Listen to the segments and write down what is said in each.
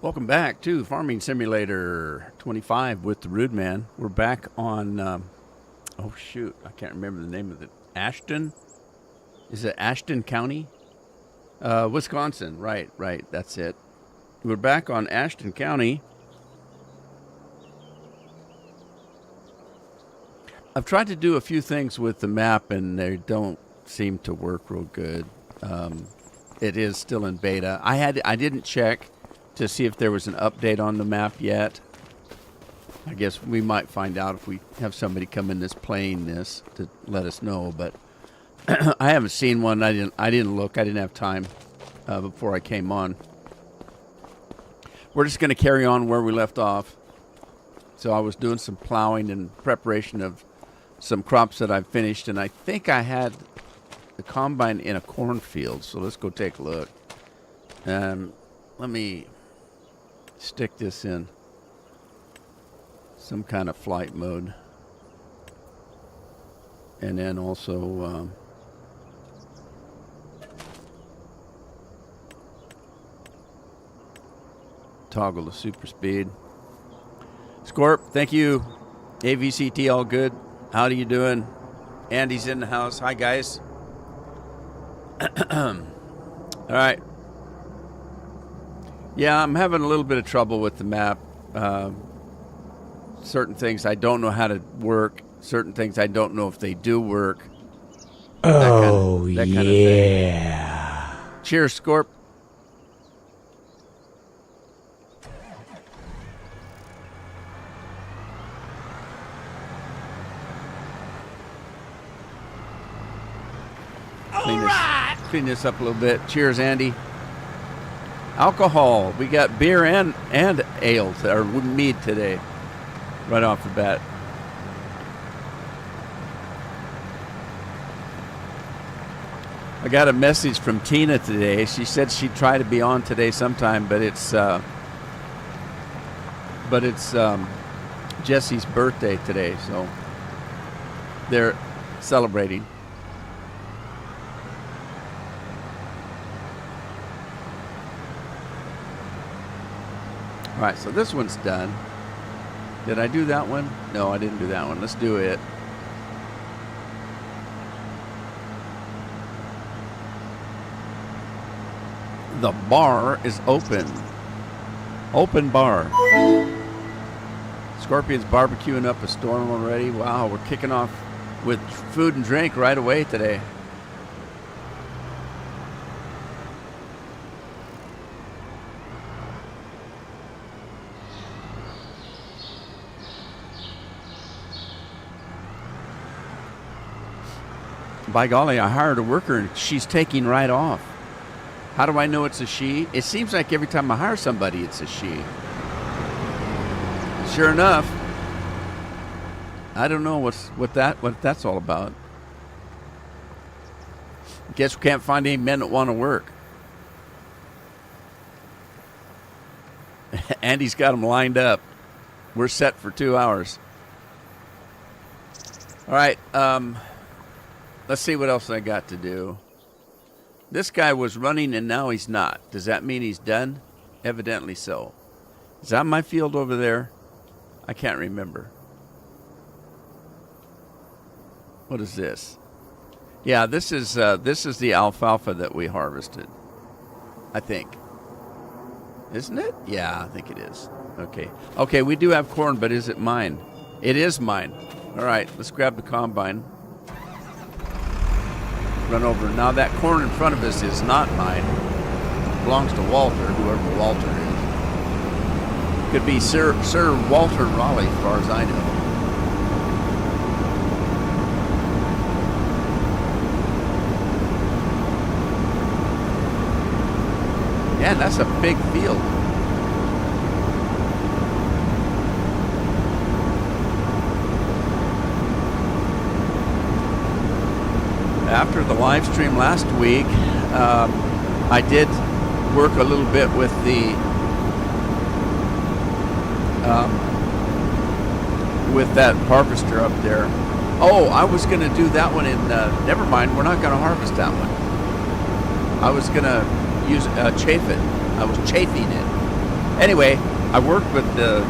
Welcome back to Farming Simulator 25 with the Rude Man. We're back on, oh shoot, I can't remember the name of it. Ashton? Is it Ashton County? Wisconsin, right, that's it. We're back on Ashton County. I've tried to do a few things with the map and they don't seem to work real good. It is still in beta. I didn't check to see if there was an update on the map yet. I guess we might find out if we have somebody come in playing this to let us know, but I haven't seen one. I didn't look. I didn't have time before I came on. We're just going to carry on where we left off. So I was doing some plowing in preparation of some crops that I've finished, and I think I had the combine in a cornfield, so let's go take a look. Let me stick this in some kind of flight mode, and then also toggle the super speed. Scorp, thank you. AVCT, all good. How are you doing? Andy's in the house. Hi, guys. All right. Yeah, I'm having a little bit of trouble with the map. Certain things I don't know how to work. Certain things I don't know if they do work. Oh, that kind yeah. Of thing. Cheers, Scorp. Clean this up a little bit. Cheers, Andy. Alcohol. We got beer and ale, or mead today, right off the bat. I got a message from Tina today. She said she'd try to be on today sometime, but it's Jesse's birthday today, so they're celebrating. All right, so this one's done. Did I do that one? No, I didn't do that one. Let's do it. The bar is open. Open bar. Scorpion's barbecuing up a storm already. Wow, we're kicking off with food and drink right away today. By golly, I hired a worker and she's taking right off. How do I know it's a she? It seems like every time I hire somebody, it's a she. Sure enough, I don't know what that's all about. Guess we can't find any men that want to work. Andy's got them lined up. We're set for 2 hours. All right. Let's see what else I got to do. This guy was running and now he's not. Does that mean he's done? Evidently so. Is that my field over there? I can't remember. What is this? Yeah, this is the alfalfa that we harvested. I think. Isn't it? Yeah, I think it is. Okay. Okay, we do have corn, but is it mine? It is mine. All right, let's grab the combine. Run over. Now that corn in front of us is not mine. It belongs to Walter, whoever Walter is. Could be Sir Walter Raleigh, as far as I know. Yeah, that's a big field. After the live stream last week, I did work a little bit with that harvester up there. Oh, I was going to do that one in. Never mind, we're not going to harvest that one. I was going to use chafe it. I was chafing it. Anyway, I worked with the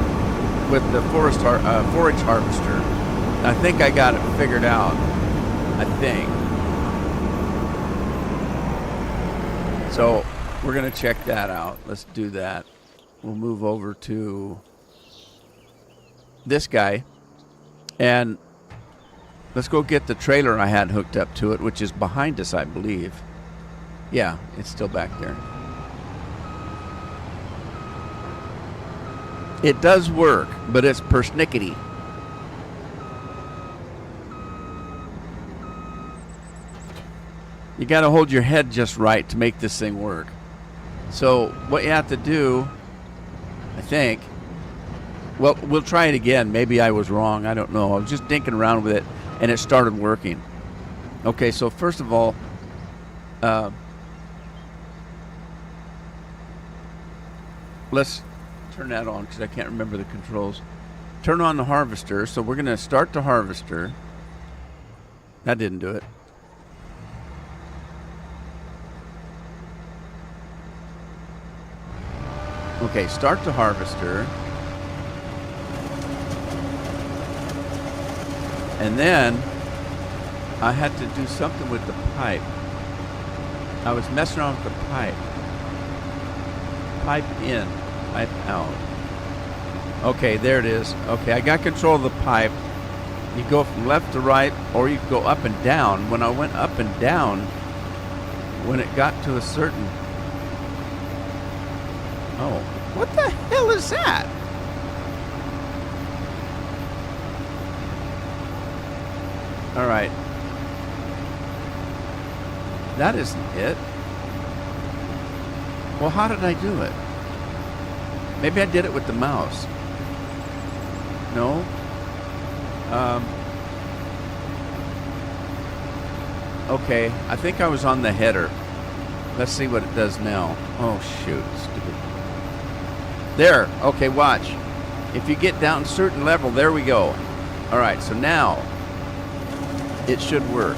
forage harvester. I think I got it figured out. I think. So we're gonna check that out. Let's do that. We'll move over to this guy, and let's go get the trailer I had hooked up to it, which is behind us, I believe. Yeah, it's still back there. It does work, but it's persnickety. You got to hold your head just right to make this thing work. So what you have to do, I think, well, we'll try it again. Maybe I was wrong. I don't know. I was just dinking around with it, and it started working. Okay, so first of all, let's turn that on because I can't remember the controls. Turn on the harvester. So we're going to start the harvester. That didn't do it. Okay, start the harvester. And then I had to do something with the pipe. I was messing around with the pipe. Pipe in, pipe out. Okay, there it is. Okay, I got control of the pipe. You go from left to right, or you go up and down. When I went up and down, when it got to a certain... Oh, what the hell is that? All right. That isn't it. Well, how did I do it? Maybe I did it with the mouse. No? Okay, I think I was on the header. Let's see what it does now. Oh, shoot. Stupid. There. Okay, watch. If you get down a certain level, there we go. All right, so now it should work.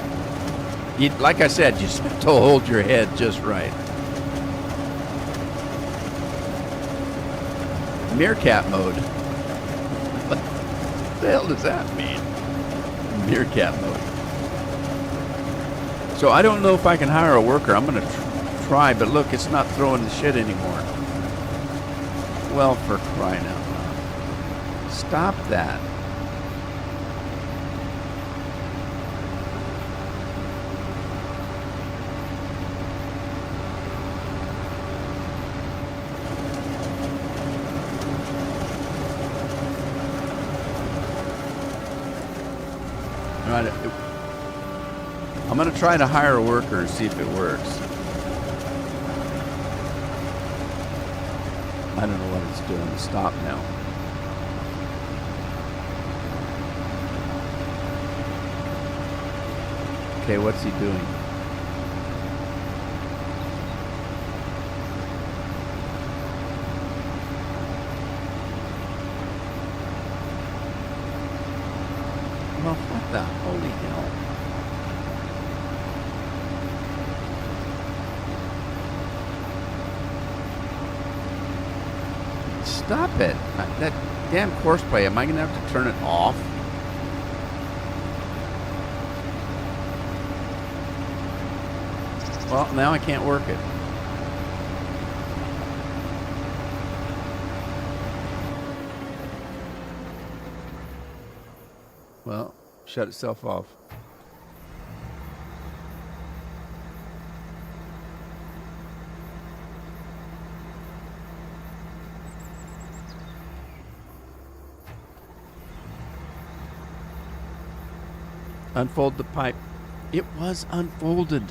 Like I said, you just have to hold your head just right. Meerkat mode. What the hell does that mean? Meerkat mode. So I don't know if I can hire a worker. I'm going to try, but look, it's not throwing the shit anymore. Well, for crying out loud. Stop that. All right, I'm going to try to hire a worker and see if it works. I don't know what it's doing. Stop now. Okay, what's he doing? Well, what the holy hell? Stop it. That damn course play, am I going to have to turn it off? Well, now I can't work it. Well, shut itself off. Unfold the pipe. It was unfolded.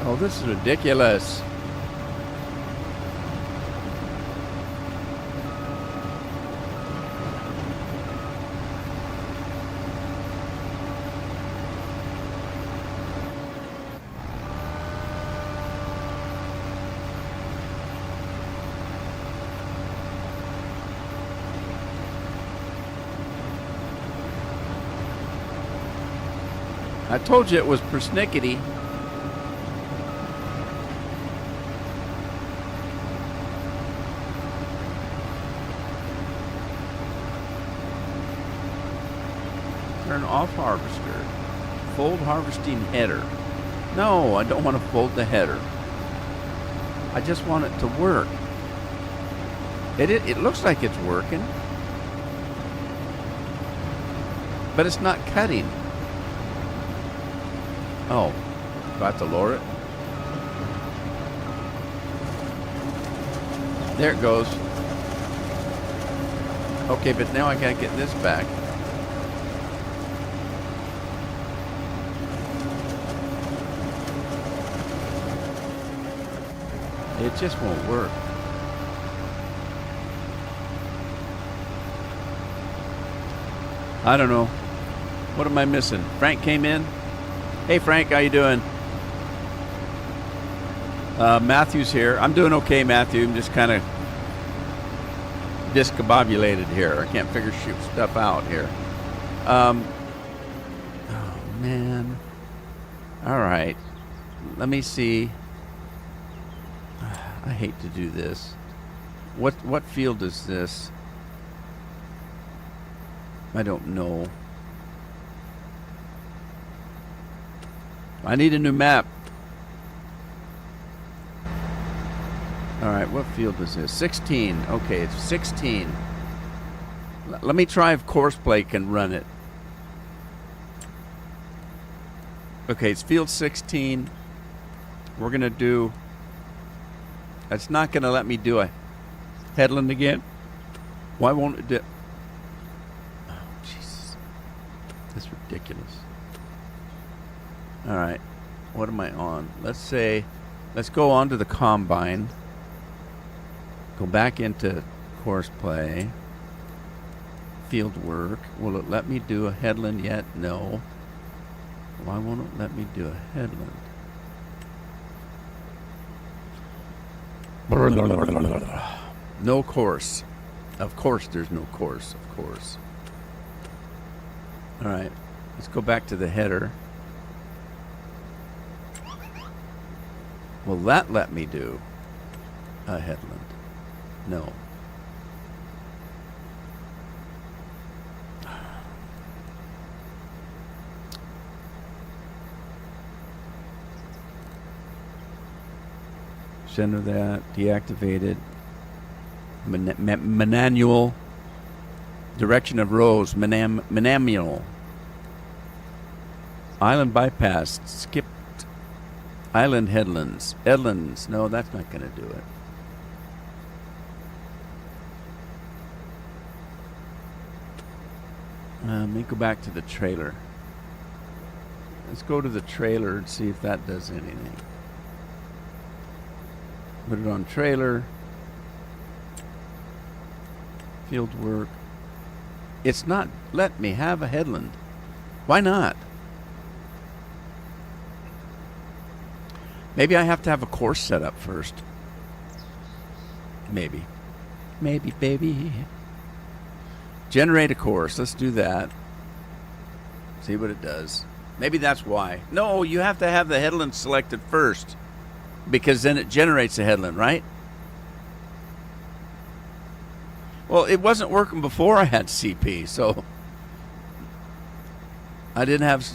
Oh, this is ridiculous. I told you it was persnickety. Turn off harvester. Fold harvesting header. No, I don't want to fold the header. I just want it to work. It looks like it's working, but it's not cutting. Oh, do I have to lower it? There it goes. Okay, but now I gotta get this back. It just won't work. I don't know. What am I missing? Frank came in. Hey Frank, how you doing? Matthew's here. I'm doing okay, Matthew. I'm just kind of discombobulated here. I can't figure stuff out here. Oh man. All right. Let me see. I hate to do this. What field is this? I don't know. I need a new map. All right, what field is this? 16. Okay, it's 16. Let me try if Courseplay can run it. Okay, it's field 16. We're going to do... It's not going to let me do a headland again. Why won't it do... Oh, Jesus. That's ridiculous. All right. What am I on? Let's go on to the Combine. Go back into Courseplay. Field work. Will it let me do a headland yet? No. Why won't it let me do a headland? No course. Of course there's no course. Of course. All right. Let's go back to the header. Will that let me do a headland? No. Center that, deactivated. Manual. Direction of rows, manual. Island bypass, skipped. Island headlands. Headlands. No, that's not going to do it. Let me go back to the trailer. Let's go to the trailer and see if that does anything. Put it on trailer. Field work. It's not let me have a headland. Why not? Maybe I have to have a course set up first. Maybe. Maybe, baby. Generate a course. Let's do that. See what it does. Maybe that's why. No, you have to have the headland selected first, because then it generates a headland, right? Well, it wasn't working before I had CP, so I didn't have...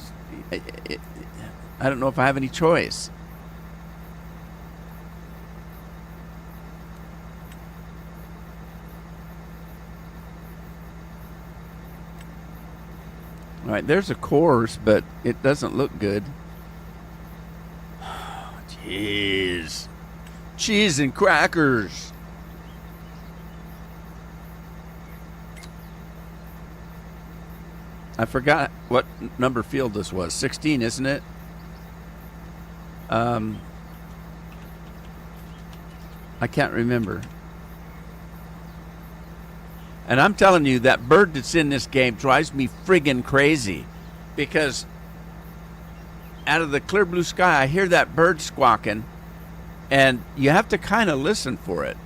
I don't know if I have any choice. All right, there's a course, but it doesn't look good. Jeez. Cheese and crackers. I forgot what number field this was. 16, isn't it? I can't remember. And I'm telling you, that bird that's in this game drives me friggin' crazy, because out of the clear blue sky, I hear that bird squawking, and you have to kind of listen for it.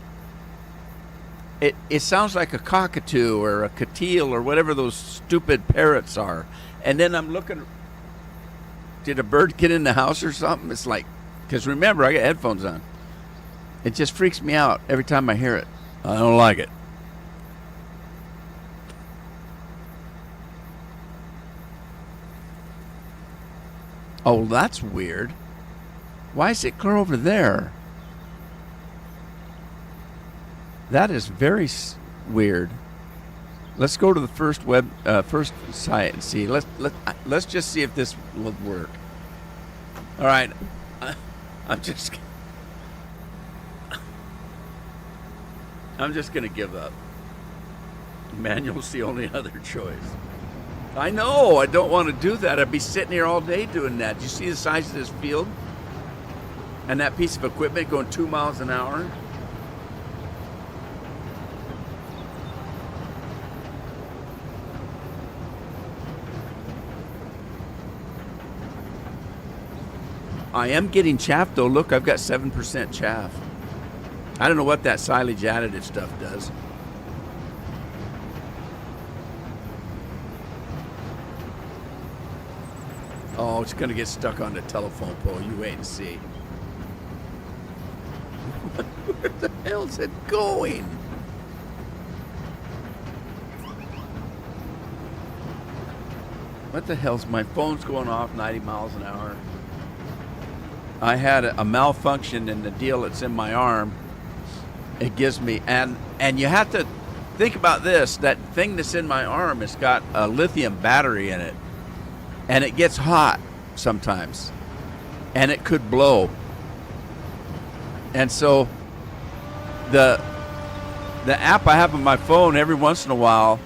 It sounds like a cockatoo or a cotillo or whatever those stupid parrots are. And then I'm looking. did a bird get in the house or something? It's like, because remember, I got headphones on. It just freaks me out every time I hear it. I don't like it. Oh, that's weird. Why is it clear over there? That is very weird. Let's go to the first first site and see. Let's just see if this will work. All right, I'm just gonna give up. Manual's the only other choice. I know. I don't want to do that. I'd be sitting here all day doing that. Do you see the size of this field? And that piece of equipment going 2 miles an hour? I am getting chaff though. Look, I've got 7% chaff. I don't know what that silage additive stuff does. Oh, it's going to get stuck on the telephone pole. You wait and see. Where the hell's it going? What the hell's my phone's going off 90 miles an hour? I had a malfunction in the deal that's in my arm. It gives me, and you have to think about this. That thing that's in my arm has got a lithium battery in it. And it gets hot sometimes, and it could blow. And so the app I have on my phone, every once in a while,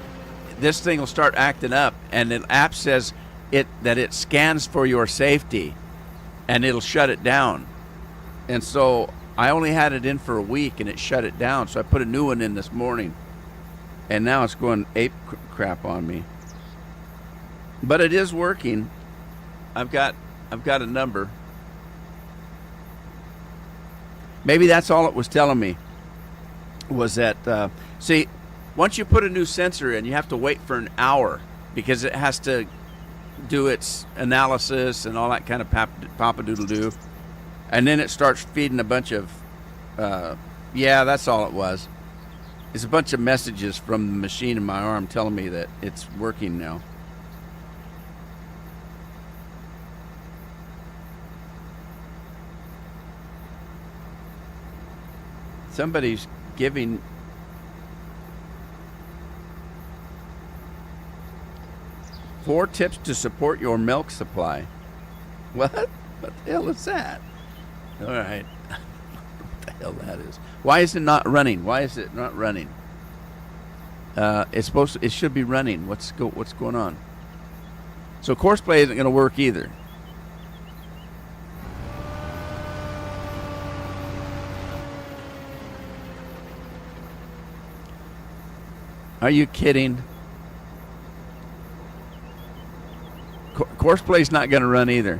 this thing will start acting up, and the app says that it scans for your safety, and it'll shut it down. And so I only had it in for a week, and it shut it down. So I put a new one in this morning, and now it's going ape crap on me. But it is working. I've got a number. Maybe that's all it was telling me. Was that see, once you put a new sensor in, you have to wait for an hour because it has to do its analysis and all that kind of papa-doodle-doo, and then it starts feeding a bunch of yeah, that's all it was. It's a bunch of messages from the machine in my arm telling me that it's working now. Somebody's giving four tips to support your milk supply. What? What the hell is that? All right. What the hell that is? Why is it not running? Why is it not running? It's supposed to, it should be running. What's going on? So Courseplay isn't going to work either. Are you kidding? Courseplay's not going to run either.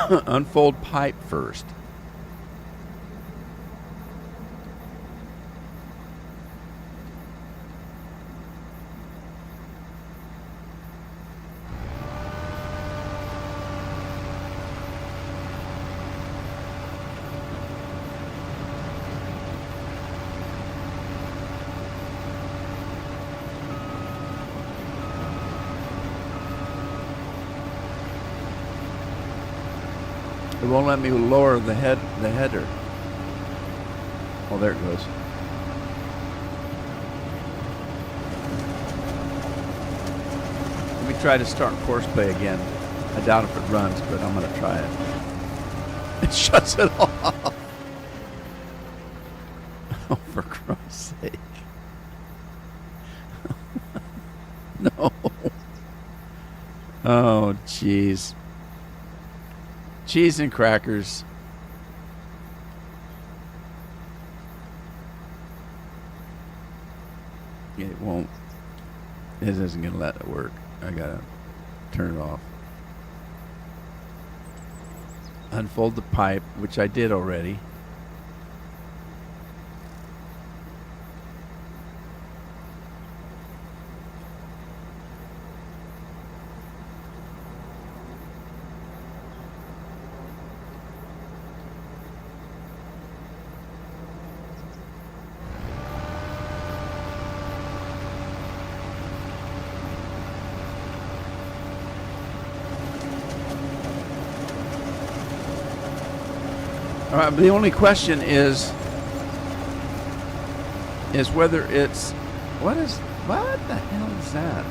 Unfold pipe first. It won't let me lower the header. Oh, there it goes. Let me try to start Courseplay again. I doubt if it runs, but I'm going to try it. It shuts it off. Oh, for Christ's sake. No. Oh, jeez. Cheese and crackers. It won't. It isn't going to let it work. I got to turn it off. Unfold the pipe, which I did already. All right, but the only question is whether it's what the hell is that?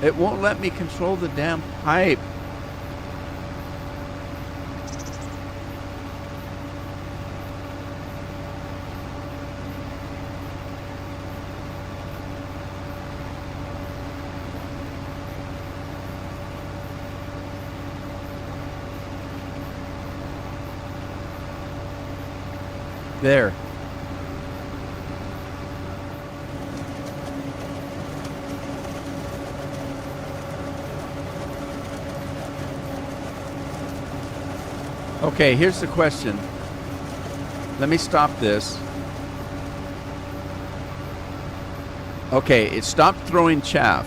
It won't let me control the damn pipe. There. Okay, here's the question. Let me stop this. Okay, it stopped throwing chaff.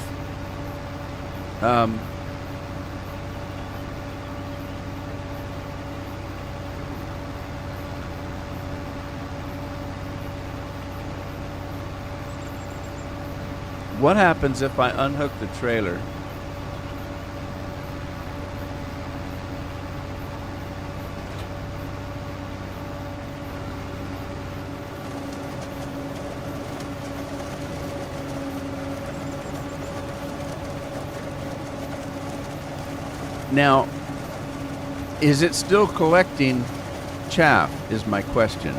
What happens if I unhook the trailer? Now, is it still collecting chaff is my question.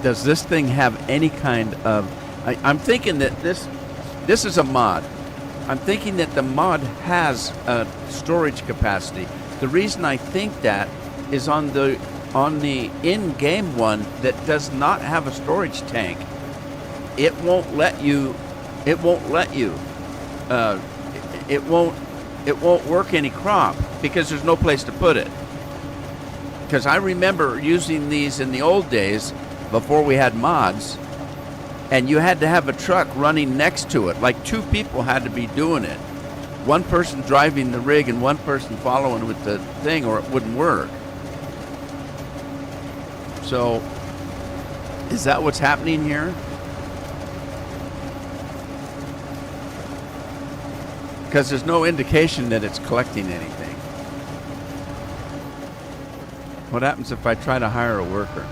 Does this thing have any kind of... I'm thinking that this is a mod. I'm thinking that the mod has a storage capacity. The reason I think that is on the in-game one that does not have a storage tank. It won't let you it won't work any crop because there's no place to put it. Because I remember using these in the old days before we had mods, and you had to have a truck running next to it. Like 2 people had to be doing it. One person driving the rig and one person following with the thing, or it wouldn't work. So, is that what's happening here? Because there's no indication that it's collecting anything. What happens if I try to hire a worker?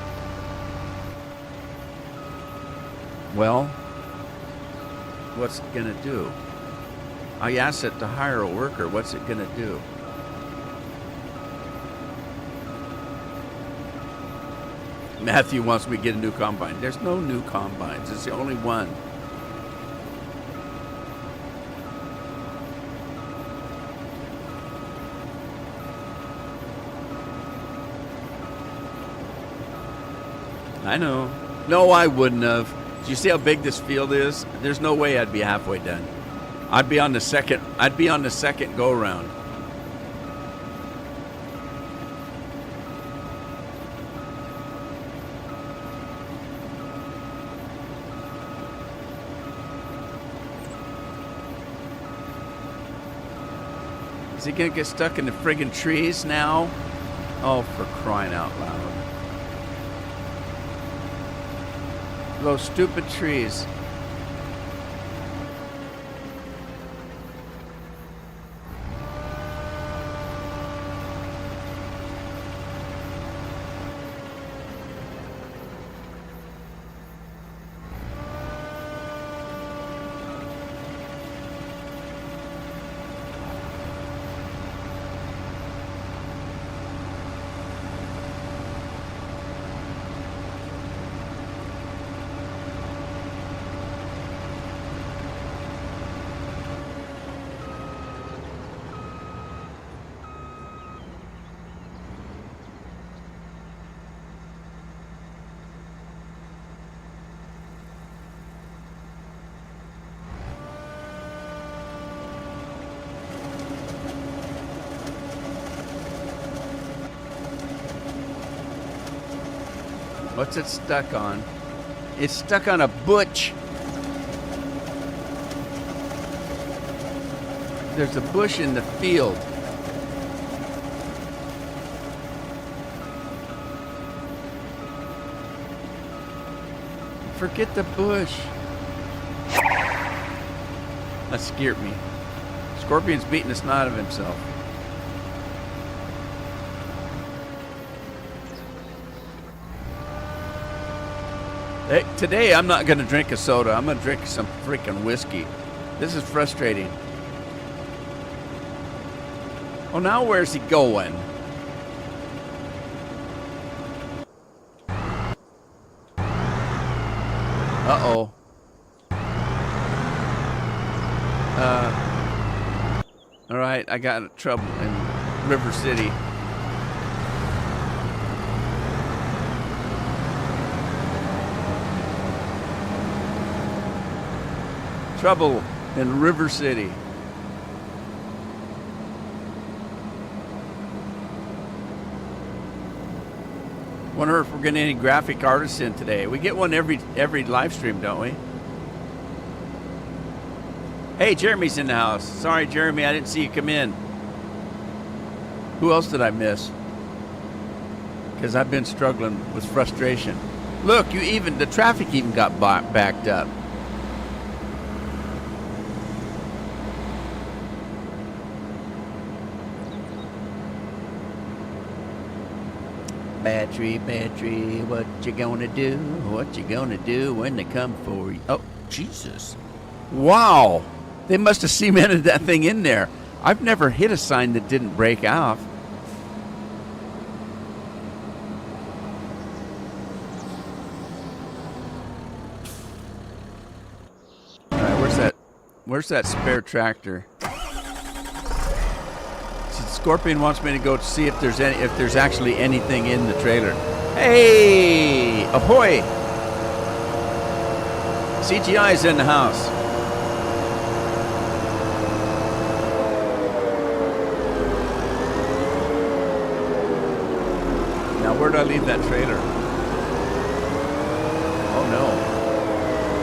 Well, what's it gonna do? I asked it to hire a worker. What's it gonna do? Matthew wants me to get a new combine. There's no new combines. It's the only one. I know. No, I wouldn't have. Do you see how big this field is? There's no way I'd be halfway done. I'd be on the second go round. Is he gonna get stuck in the friggin' trees now? Oh, for crying out loud. Those stupid trees. What's it stuck on? It's stuck on a bush. There's a bush in the field. Forget the bush. That scared me. Scorpion's beating the snot of himself. Hey, today I'm not going to drink a soda. I'm going to drink some freaking whiskey. This is frustrating. Oh, now where's he going? Uh-oh. All right, I got trouble in River City. Trouble in River City. Wonder if we're getting any graphic artists in today. We get one every live stream, don't we? Hey, Jeremy's in the house. Sorry, Jeremy, I didn't see you come in. Who else did I miss? Because I've been struggling with frustration. Look, the traffic even got backed up. Battery, what you gonna do? What you gonna do when they come for you? Oh, Jesus. Wow. They must have cemented that thing in there. I've never hit a sign that didn't break off. All right, where's that spare tractor? Scorpion wants me to go to see if there's actually anything in the trailer. Hey, ahoy! CGI's in the house. Now, where did I leave that trailer? Oh no.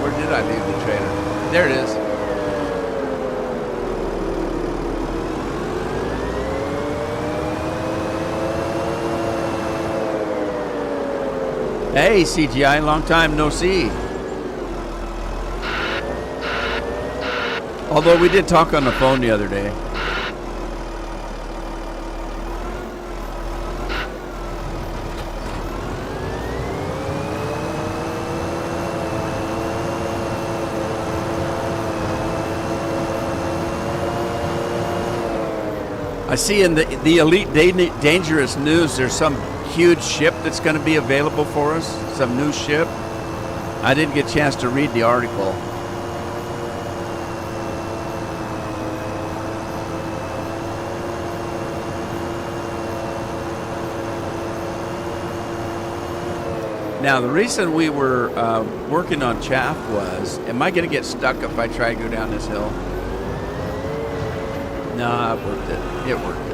Where did I leave the trailer? There it is. Hey, CGI, long time no see. Although we did talk on the phone the other day. I see in the Elite Dangerous news there's some huge ship that's going to be available for us, some new ship. I didn't get a chance to read the article. Now, the reason we were working on chaff was, am I going to get stuck if I try to go down this hill? No, it worked it. It worked it.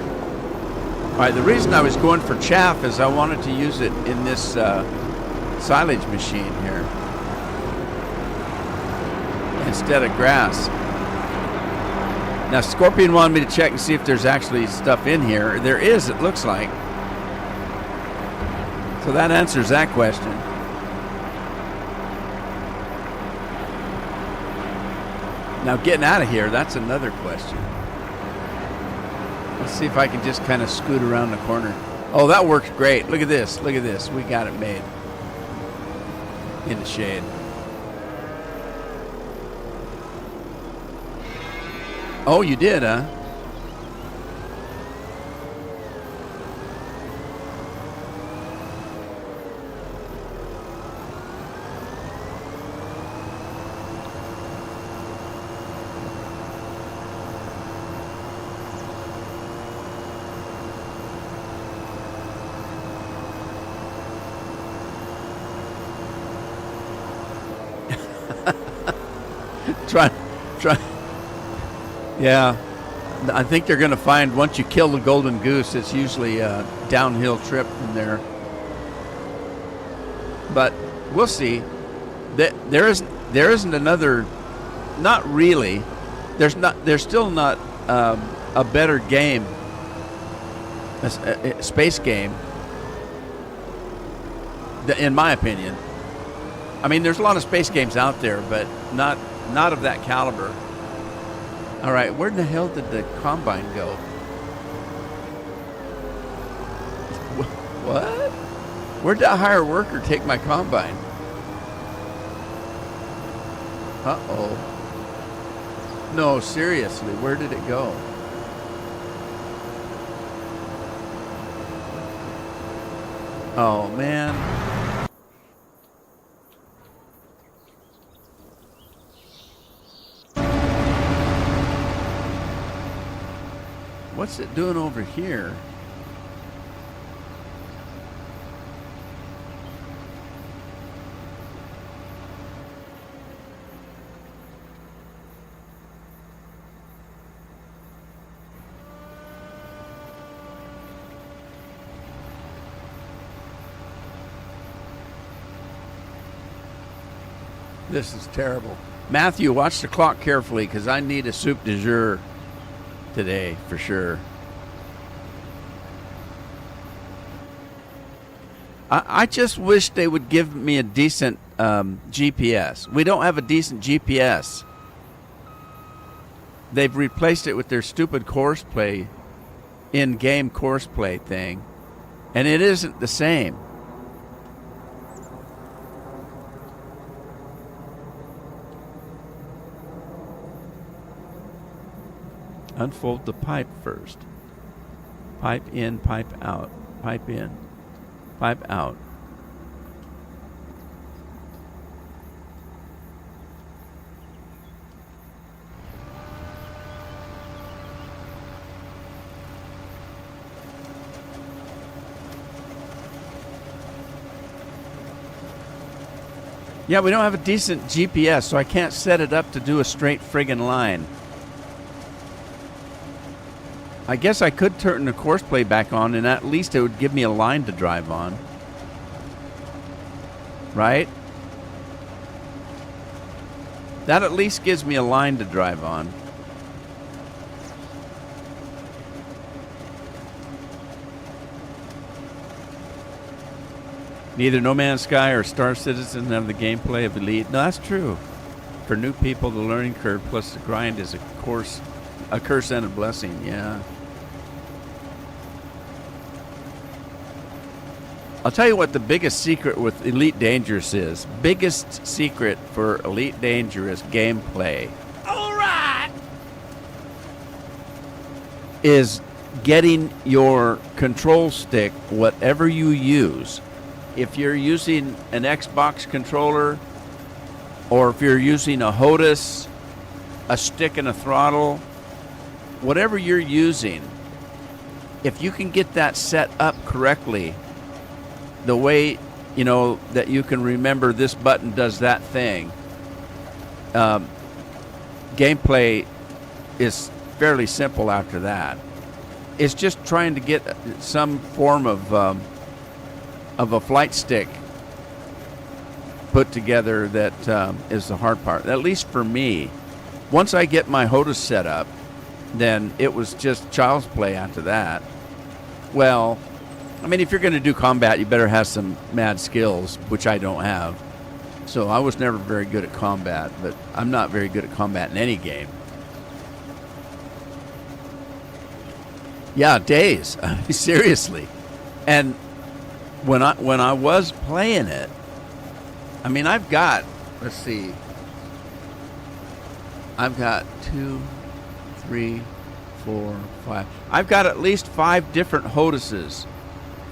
All right, the reason I was going for chaff is I wanted to use it in this silage machine here instead of grass. Now, Scorpion wanted me to check and see if there's actually stuff in here. There is, it looks like. So that answers that question. Now, getting out of here, that's another question. Let's see if I can just kind of scoot around the corner. Oh, that works great. Look at this. Look at this. We got it made. In the shade. Oh, you did, huh? Try. Yeah, I think they're going to find once you kill the golden goose, it's usually a downhill trip from there. But we'll see. There isn't another. Not really. There's still not a better game, a space game, in my opinion. I mean, there's a lot of space games out there, but not of that caliber. All right, where in the hell did the Combine go? What? Where'd that hire worker take my Combine? Uh-oh. No, seriously, where did it go? Oh, man. What's it doing over here? This is terrible. Matthew, watch the clock carefully because I need a soup du jour today for sure. I just wish they would give me a decent GPS. We don't have a decent GPS. They've replaced it with their stupid course play, in-game course play thing, and it isn't the same. Unfold the pipe first. Pipe in, pipe out. Pipe in, pipe out. Yeah, we don't have a decent GPS, so I can't set it up to do a straight friggin' line. I guess I could turn the course play back on, and at least it would give me a line to drive on. Right? That at least gives me a line to drive on. Neither No Man's Sky or Star Citizen have the gameplay of Elite. No, that's true. For new people, the learning curve plus the grind is a curse and a blessing, yeah. I'll tell you what the biggest secret with Elite Dangerous is. Biggest secret for Elite Dangerous gameplay. All right. Is getting your control stick, whatever you use. If you're using an Xbox controller, or if you're using a HOTAS, a stick and a throttle, whatever you're using, if you can get that set up correctly, the way, you know, that you can remember this button does that thing, gameplay is fairly simple after that. It's just trying to get some form of a flight stick put together that is the hard part, at least for me. Once I get my HOTAS set up, then it was just child's play after that. Well, I mean, if you're going to do combat, you better have some mad skills, which I don't have. So I was never very good at combat, but I'm not very good at combat in any game. Yeah, days. I mean, seriously. And when I was playing it, I mean, I've got, let's see, I've got 2, 3, 4, 5. I've got at least 5 different HOTASes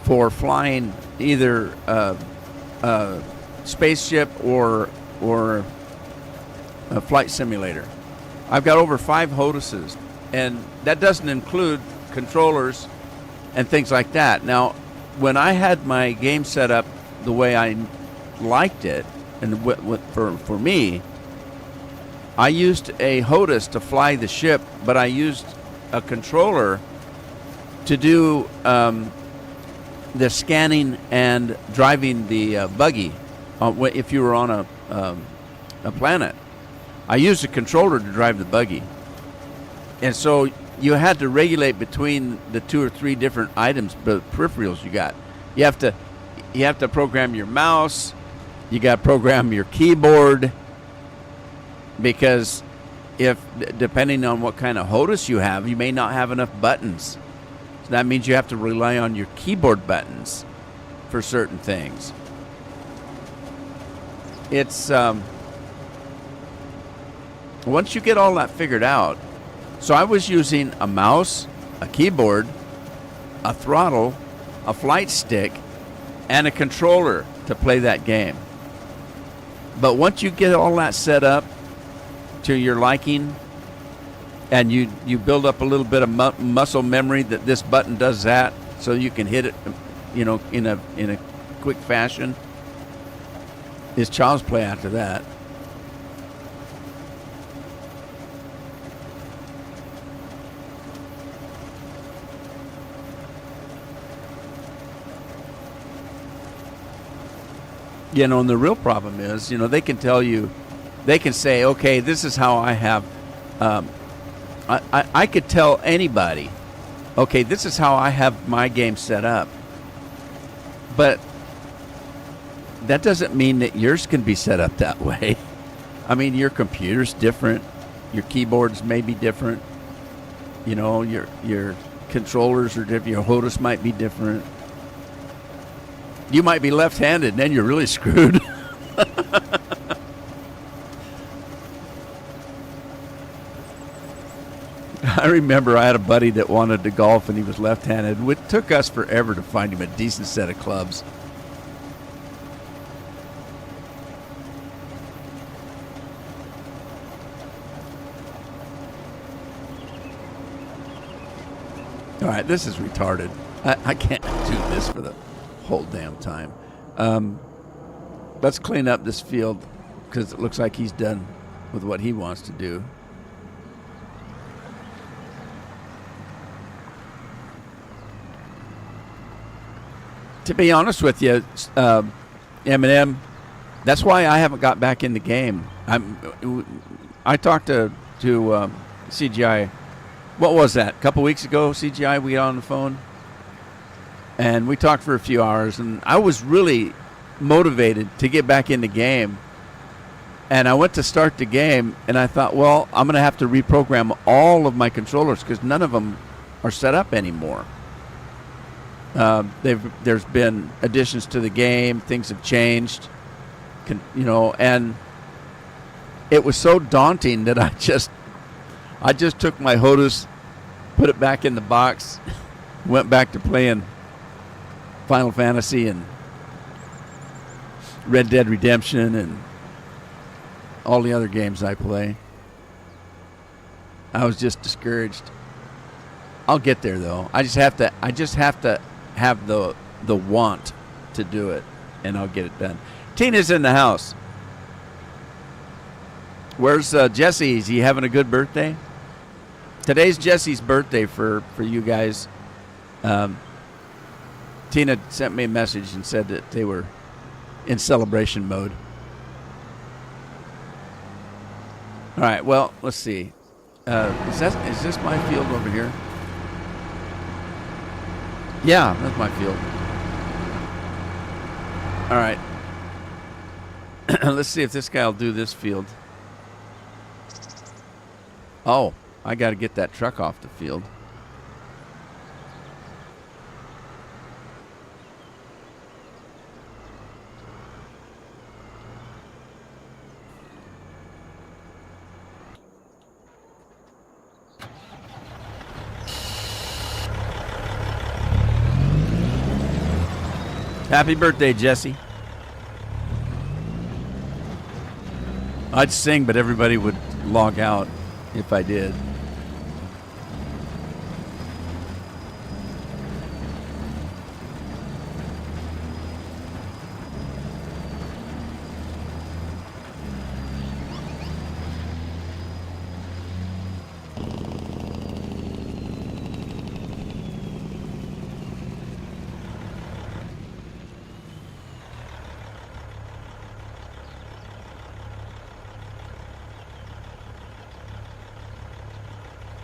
for flying either a spaceship or a flight simulator. I've got over 5 HOTASes, and that doesn't include controllers and things like that. Now, when I had my game set up the way I liked it, and for me, I used a HOTAS to fly the ship, but I used a controller to do the scanning and driving the buggy if you were on a planet. I used a controller to drive the buggy. And so you had to regulate between the 2 or 3 different items, the peripherals you got. You have to program your mouse, You got to program your keyboard, because if depending on what kind of HOTAS you have, you may not have enough buttons. So that means you have to rely on your keyboard buttons for certain things. It's once you get all that figured out. So I was using a mouse, a keyboard, a throttle, a flight stick, and a controller to play that game. But once you get all that set up to your liking, and you build up a little bit of muscle memory that this button does that, so you can hit it, in a quick fashion, it's child's play after that. And the real problem is, they can tell you, they can say, okay, this is how I have, I could tell anybody, okay, this is how I have my game set up. But that doesn't mean that yours can be set up that way. I mean, your computer's different. Your keyboards may be different. Your controllers are different. Your HOTAS might be different. You might be left-handed, and then you're really screwed. I remember I had a buddy that wanted to golf, and he was left-handed. It took us forever to find him a decent set of clubs. All right, this is retarded. I can't do this for the whole damn time. Let's clean up this field, because it looks like he's done with what he wants to do. To be honest with you, Eminem, that's why I haven't got back in the game. I talked to CGI. What was that? A couple weeks ago, CGI, we got on the phone, and we talked for a few hours, and I was really motivated to get back in the game. And I went to start the game, and I thought, well, I'm going to have to reprogram all of my controllers, because none of them are set up anymore. There's been additions to the game. Things have changed, and it was so daunting that I just took my HOTAS, put it back in the box, went back to playing Final Fantasy and Red Dead Redemption and all the other games I play. I was just discouraged. I'll get there though. I just have to have the want to do it, and I'll get it done. Tina's in the house. Where's Jesse? Is he having a good birthday? Today's Jesse's birthday for you guys. Tina sent me a message and said that they were in celebration mode. All right, well, let's see. Is this my field over here? Yeah, that's my field. All right. Let's see if this guy will do this field. Oh, I got to get that truck off the field. Happy birthday, Jesse. I'd sing, but everybody would log out if I did.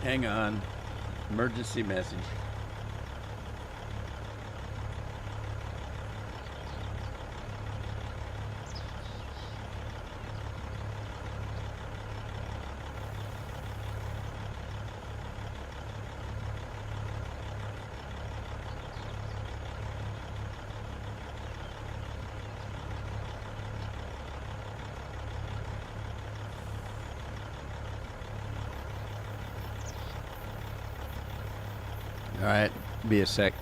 Hang on. Emergency message. All right, be a sec.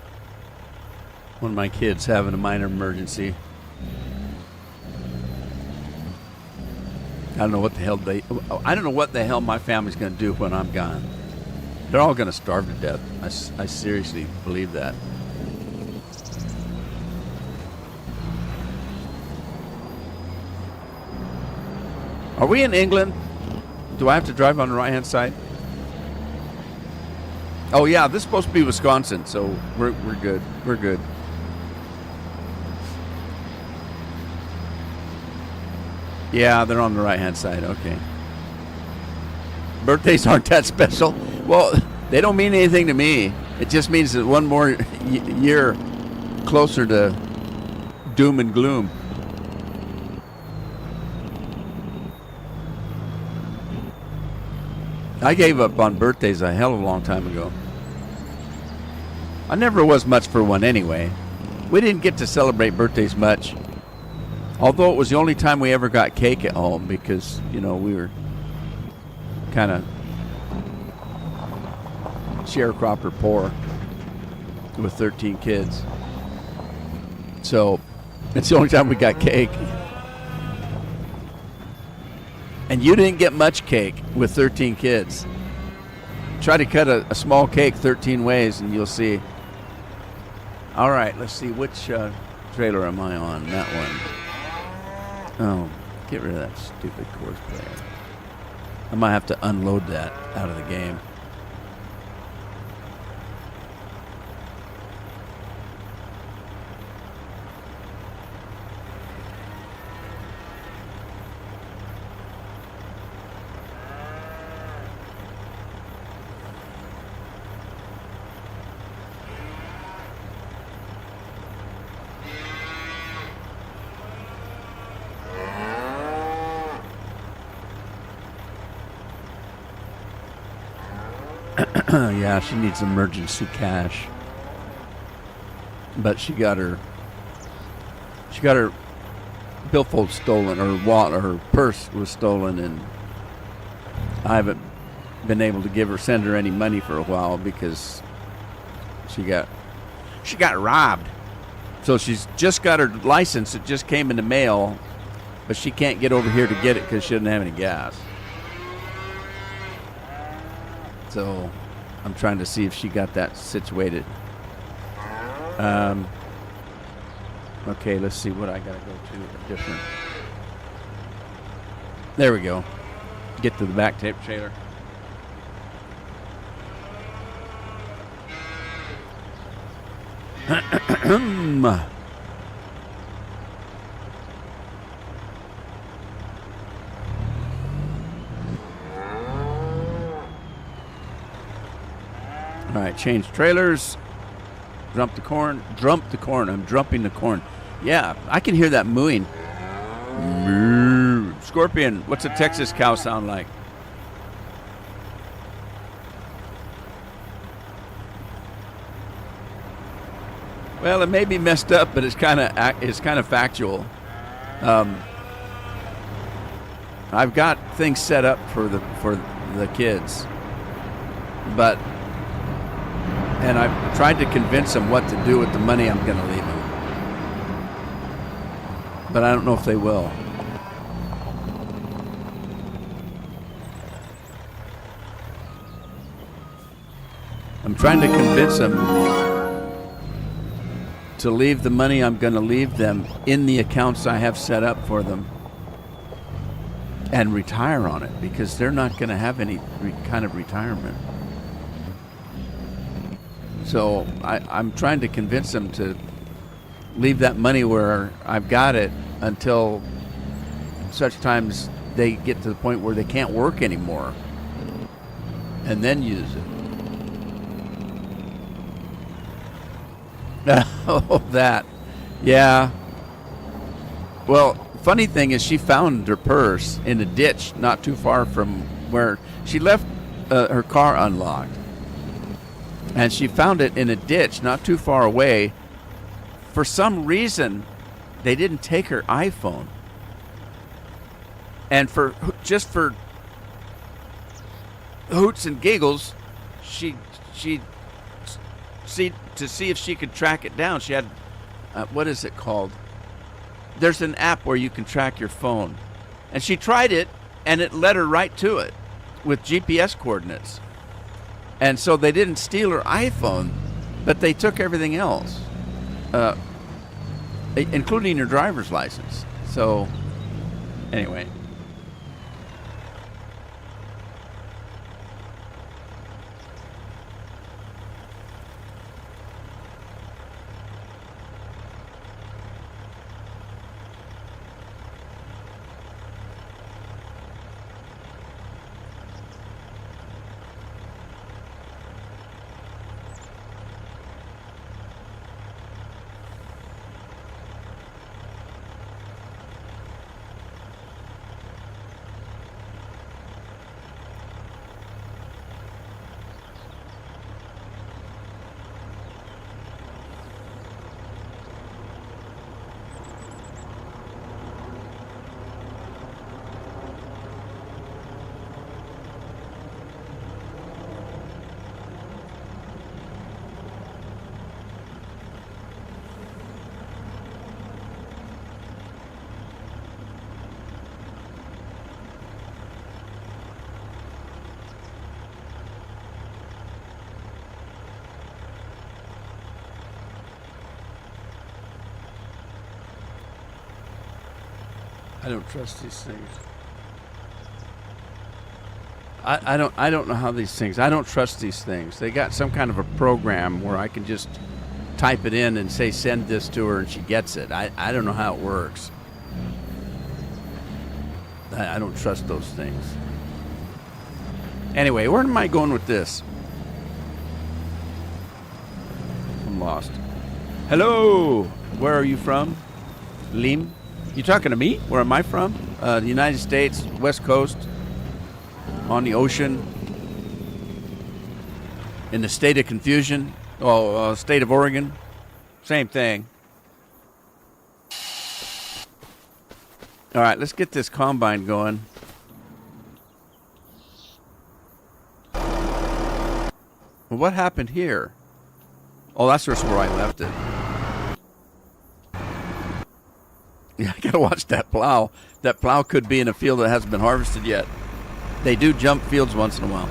One of my kids having a minor emergency. I don't know what the hell my family's going to do when I'm gone. They're all going to starve to death. I seriously believe that. Are we in England? Do I have to drive on the right-hand side? Oh yeah, this is supposed to be Wisconsin, so we're good. We're good. Yeah, they're on the right-hand side. Okay. Birthdays aren't that special. Well, they don't mean anything to me. It just means that one more year closer to doom and gloom. I gave up on birthdays a hell of a long time ago. I never was much for one anyway. We didn't get to celebrate birthdays much. Although it was the only time we ever got cake at home because, we were kind of sharecropper poor with 13 kids. So it's the only time we got cake. And you didn't get much cake with 13 kids. Try to cut a small cake 13 ways and you'll see. All right, let's see. Which trailer am I on? That one. Oh, get rid of that stupid course player. I might have to unload that out of the game. Yeah, she needs emergency cash. But she got her billfold stolen, her wallet, or her purse was stolen, and I haven't been able to send her any money for a while because she got robbed. So she's just got her license. It just came in the mail, but she can't get over here to get it because she doesn't have any gas. So I'm trying to see if she got that situated. Okay, let's see what I gotta go to. Different. There we go. Get to the back tape trailer. All right, change trailers. Dump the corn. I'm drumping the corn. Yeah, I can hear that mooing. Moo. Scorpion, what's a Texas cow sound like? Well, it may be messed up, but it's kind of factual. I've got things set up for the kids, and I've tried to convince them what to do with the money I'm going to leave them. But I don't know if they will. I'm trying to convince them to leave the money I'm going to leave them in the accounts I have set up for them and retire on it because they're not going to have any kind of retirement. So I'm trying to convince them to leave that money where I've got it until such times they get to the point where they can't work anymore and then use it. Oh, that. Yeah. Well, funny thing is she found her purse in a ditch not too far from where she left her car unlocked. And she found it in a ditch not too far away. For some reason, they didn't take her iPhone. And for hoots and giggles, she see if she could track it down. She had, what is it called? There's an app where you can track your phone, and she tried it, and it led her right to it with GPS coordinates. And so they didn't steal her iPhone, but they took everything else, including her driver's license. So, anyway. I don't trust these things. I don't know how these things. I don't trust these things. They got some kind of a program where I can just type it in and say send this to her and she gets it. I don't know how it works. I don't trust those things. Anyway, where am I going with this? I'm lost. Hello, where are you from? Lim? You talking to me? Where am I from? The United States, West Coast, on the ocean, in the state of confusion. Oh, state of Oregon, same thing. All right, let's get this combine going. Well, what happened here? Oh, that's just where I left it. Yeah, I gotta watch that plow. That plow could be in a field that hasn't been harvested yet. They do jump fields once in a while.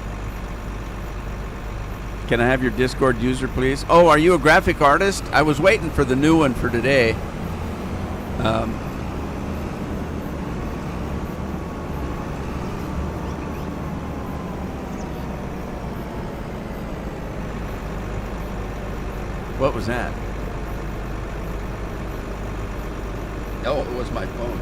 Can I have your Discord user, please? Oh, are you a graphic artist? I was waiting for the new one for today. What was that? Oh, it was my phone.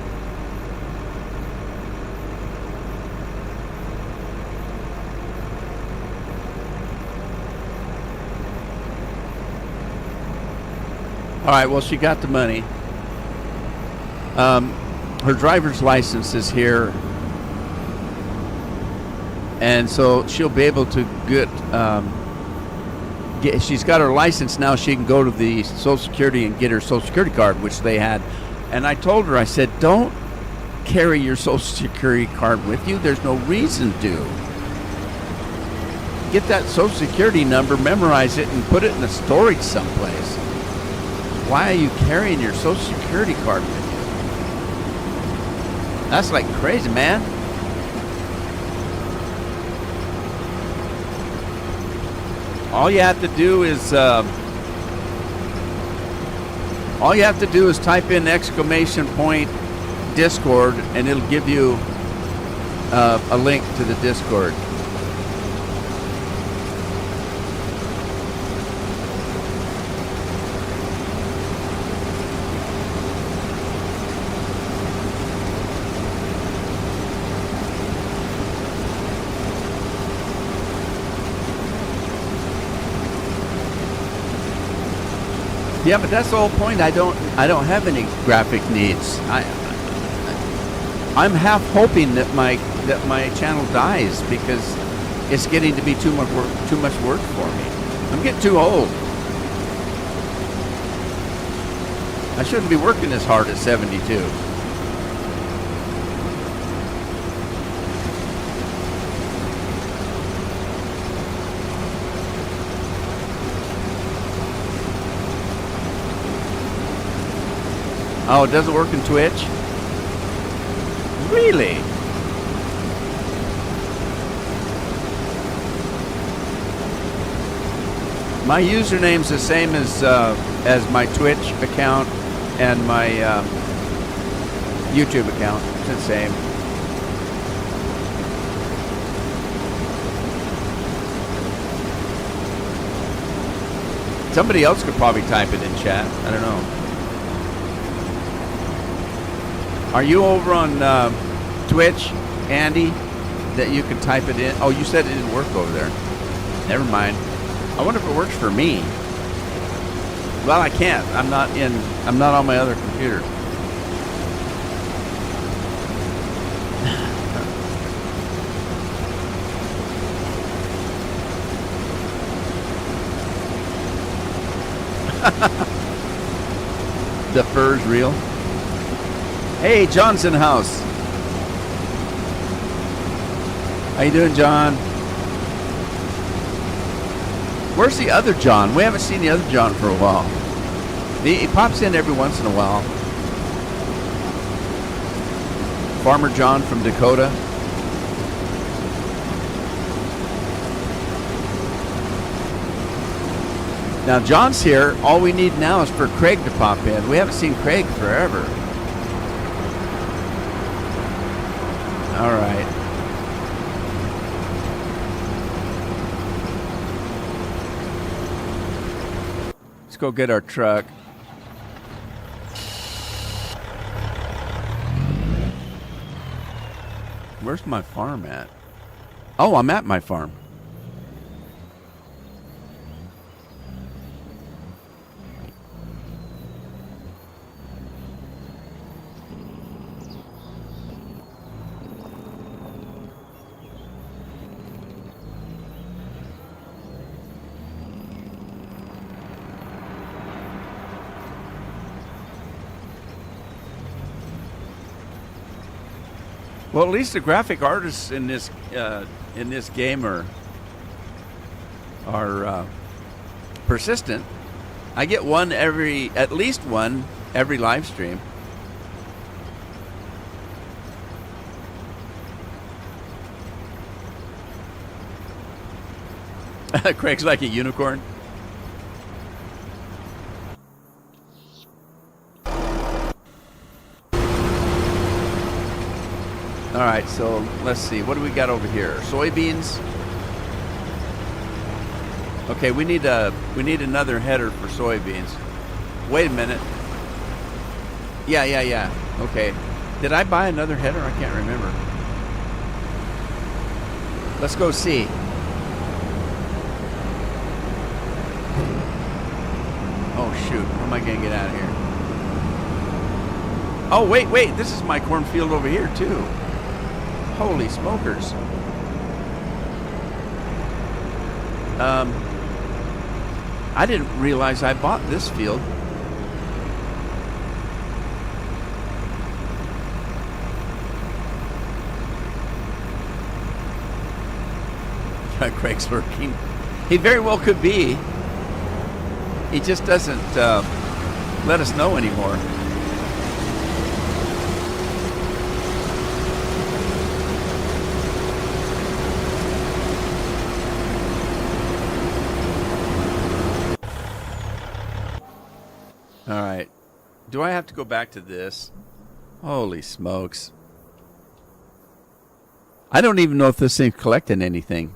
All right, well, she got the money. Her driver's license is here. And so she'll be able to get, she's got her license now. She can go to the Social Security and get her Social Security card, which they had. And I told her, I said, don't carry your Social Security card with you. There's no reason to. Get that Social Security number, memorize it, and put it in a storage someplace. Why are you carrying your Social Security card with you? That's like crazy, man. All you have to do is type in !point Discord, and it'll give you a link to the Discord. Yeah, but that's the whole point. I don't have any graphic needs. I'm half hoping that my channel dies because it's getting to be too much work for me. I'm getting too old. I shouldn't be working this hard at 72. Oh, it doesn't work in Twitch? Really? My username's the same as my Twitch account and my YouTube account. It's the same. Somebody else could probably type it in chat. I don't know. Are you over on Twitch, Andy, that you can type it in? Oh, you said it didn't work over there. Never mind. I wonder if it works for me. Well, I can't. I'm not on my other computer. The fur's real. Hey, John's in the house. How you doing, John? Where's the other John? We haven't seen the other John for a while. He pops in every once in a while. Farmer John from Dakota. Now, John's here. All we need now is for Craig to pop in. We haven't seen Craig forever. All right. Let's go get our truck. Where's my farm at? Oh, I'm at my farm. Well, at least the graphic artists in this game are persistent. I get at least one every live stream. Craig's like a unicorn. All right, so let's see. What do we got over here? Soybeans. Okay, we need another header for soybeans. Wait a minute. Yeah. Okay. Did I buy another header? I can't remember. Let's go see. Oh shoot! How am I gonna get out of here? Oh wait! This is my cornfield over here too. Holy smokers. I didn't realize I bought this field. Craig's lurking. He very well could be. He just doesn't let us know anymore. All right. Do I have to go back to this? Holy smokes. I don't even know if this thing's collecting anything.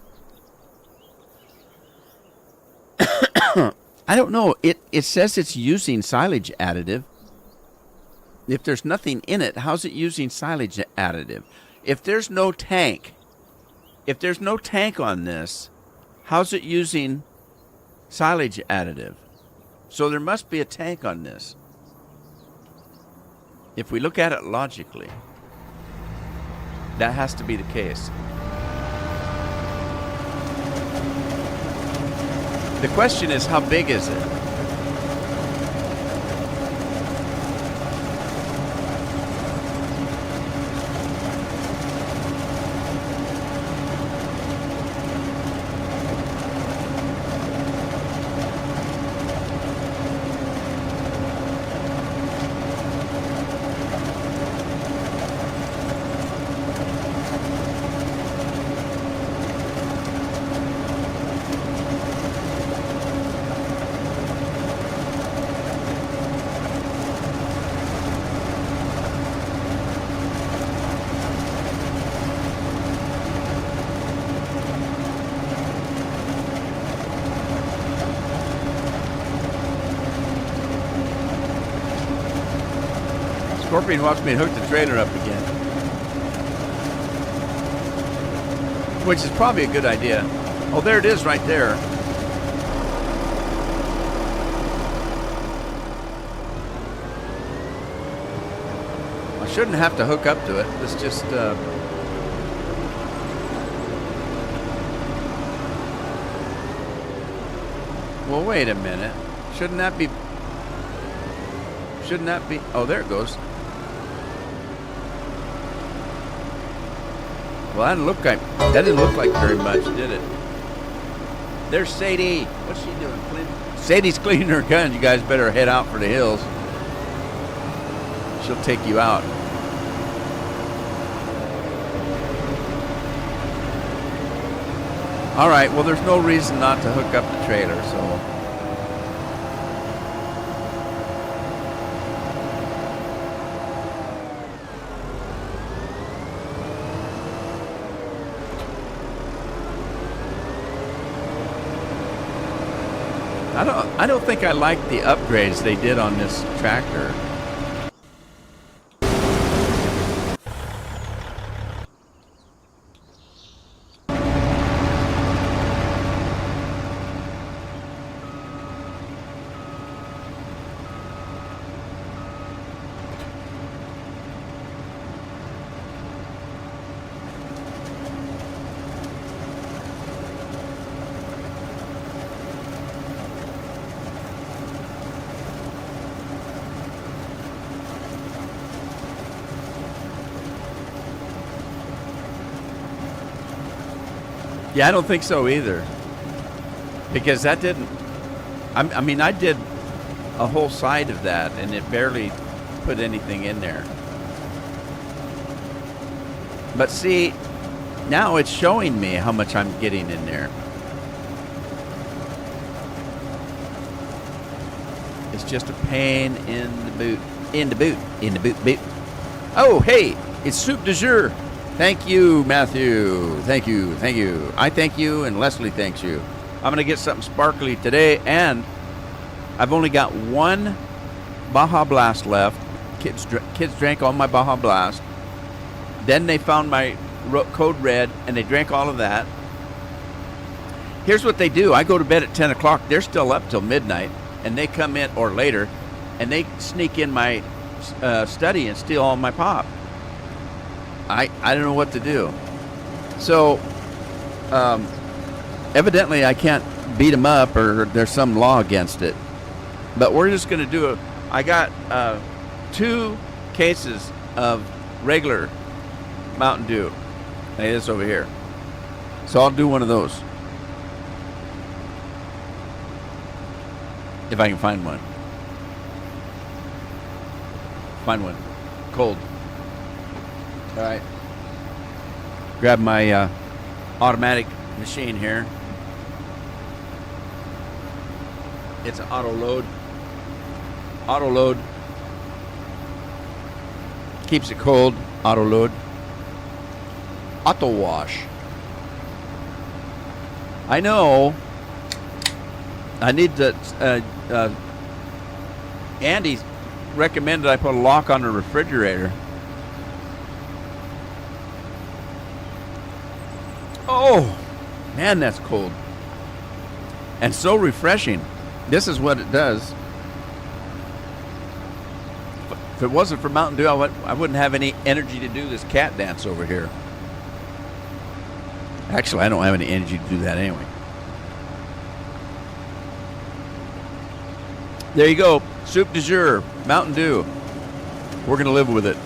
I don't know. It says it's using silage additive. If there's nothing in it, how's it using silage additive? If there's no tank on this, how's it using silage additive? So there must be a tank on this. If we look at it logically, that has to be the case. The question is, how big is it? Scorpion wants me to hook the trailer up again, which is probably a good idea. Oh, there it is right there. I shouldn't have to hook up to it. Let's just... Well, wait a minute. Shouldn't that be... Oh, there it goes. Well, that didn't look like very much, did it? There's Sadie. What's she doing? Sadie's cleaning her gun. You guys better head out for the hills. She'll take you out. All right. Well, there's no reason not to hook up the trailer, so... I don't think I like the upgrades they did on this tractor. Yeah, I don't think so either. Because that didn't... I mean, I did a whole side of that, and it barely put anything in there. But see, now it's showing me how much I'm getting in there. It's just a pain in the boot. In the boot. Oh, hey, it's soup du jour. Thank you, Matthew. Thank you. I thank you, and Leslie thanks you. I'm going to get something sparkly today, and I've only got one Baja Blast left. Kids drank all my Baja Blast. Then they found my Code Red, and they drank all of that. Here's what they do. I go to bed at 10 o'clock. They're still up till midnight, and they come in, or later, and they sneak in my study and steal all my pop. I don't know what to do. So, evidently I can't beat them up, or there's some law against it. But we're just going to do I got 2 cases of regular Mountain Dew. Hey, this over here. So I'll do one of those. If I can find one. Find one. Cold. All right. Grab my automatic machine here. It's an auto load. Auto load. Keeps it cold. Auto load. Auto wash. I know. I need to. Andy recommended I put a lock on the refrigerator. Oh, man, that's cold. And so refreshing. This is what it does. If it wasn't for Mountain Dew, I wouldn't have any energy to do this cat dance over here. Actually, I don't have any energy to do that anyway. There you go. Soup du jour, Mountain Dew. We're going to live with it.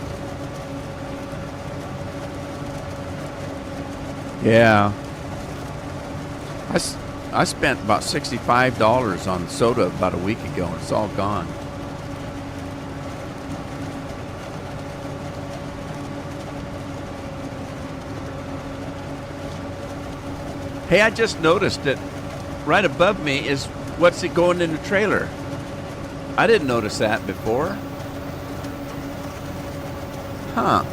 Yeah. I spent about $65 on soda about a week ago, and it's all gone. Hey, I just noticed that right above me is what's it going in the trailer. I didn't notice that before. Huh.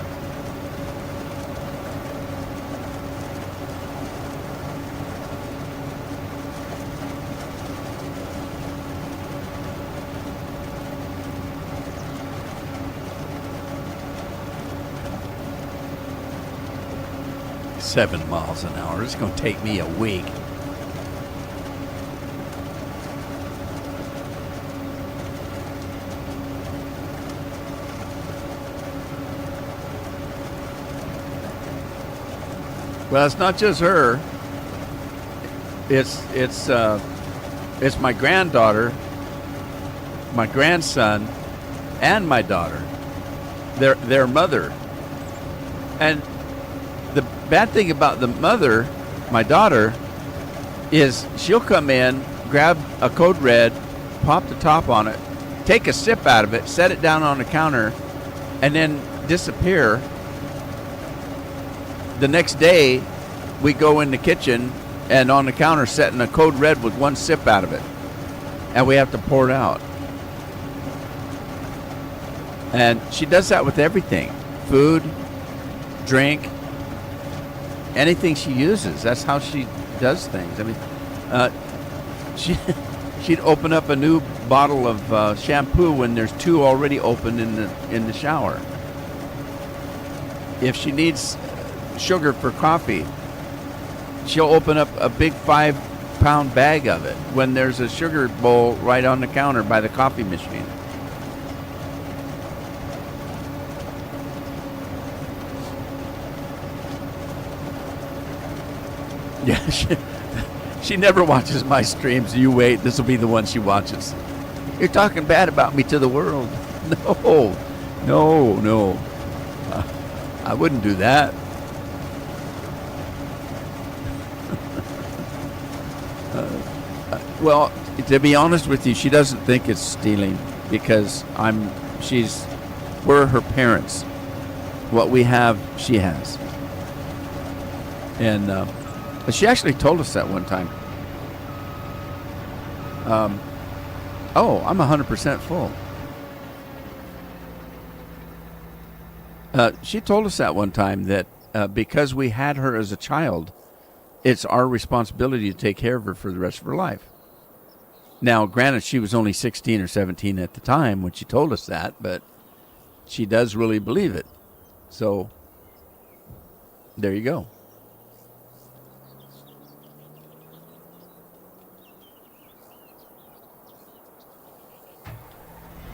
7 miles an hour. It's going to take me a week. Well, it's not just her. It's my granddaughter, my grandson, and my daughter. Their mother. And the bad thing about the mother, my daughter, is she'll come in, grab a Code Red, pop the top on it, take a sip out of it, set it down on the counter, and then disappear. The next day, we go in the kitchen and on the counter setting a Code Red with one sip out of it. And we have to pour it out. And she does that with everything. Food, drink, anything she uses. That's how she does things. I mean, she'd open up a new bottle of shampoo when there's 2 already open in the shower. If she needs sugar for coffee, she'll open up a big 5-pound bag of it when there's a sugar bowl right on the counter by the coffee machine. Yeah, she never watches my streams. You wait, this will be the one she watches. You're talking bad about me to the world. No. I wouldn't do that. Well, to be honest with you, she doesn't think it's stealing because we're her parents. What we have, she has. And she actually told us that one time. I'm 100% full. She told us that one time that because we had her as a child, it's our responsibility to take care of her for the rest of her life. Now, granted, she was only 16 or 17 at the time when she told us that, but she does really believe it. So, there you go.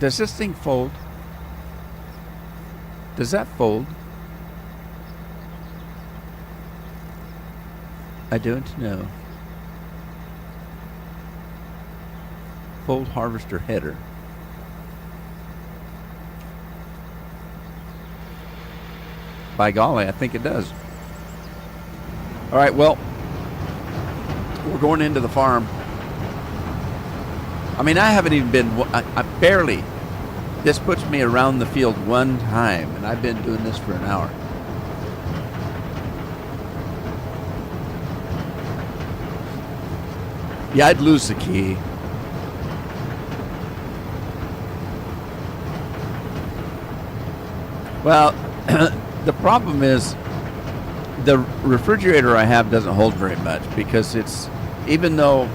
Does this thing fold? Does that fold? I don't know. Fold harvester header. By golly, I think it does. All right, well, we're going into the farm. I mean, I haven't even been, I barely, this puts me around the field one time, and I've been doing this for an hour. Yeah, I'd lose the key. Well, the problem is the refrigerator I have doesn't hold very much because even though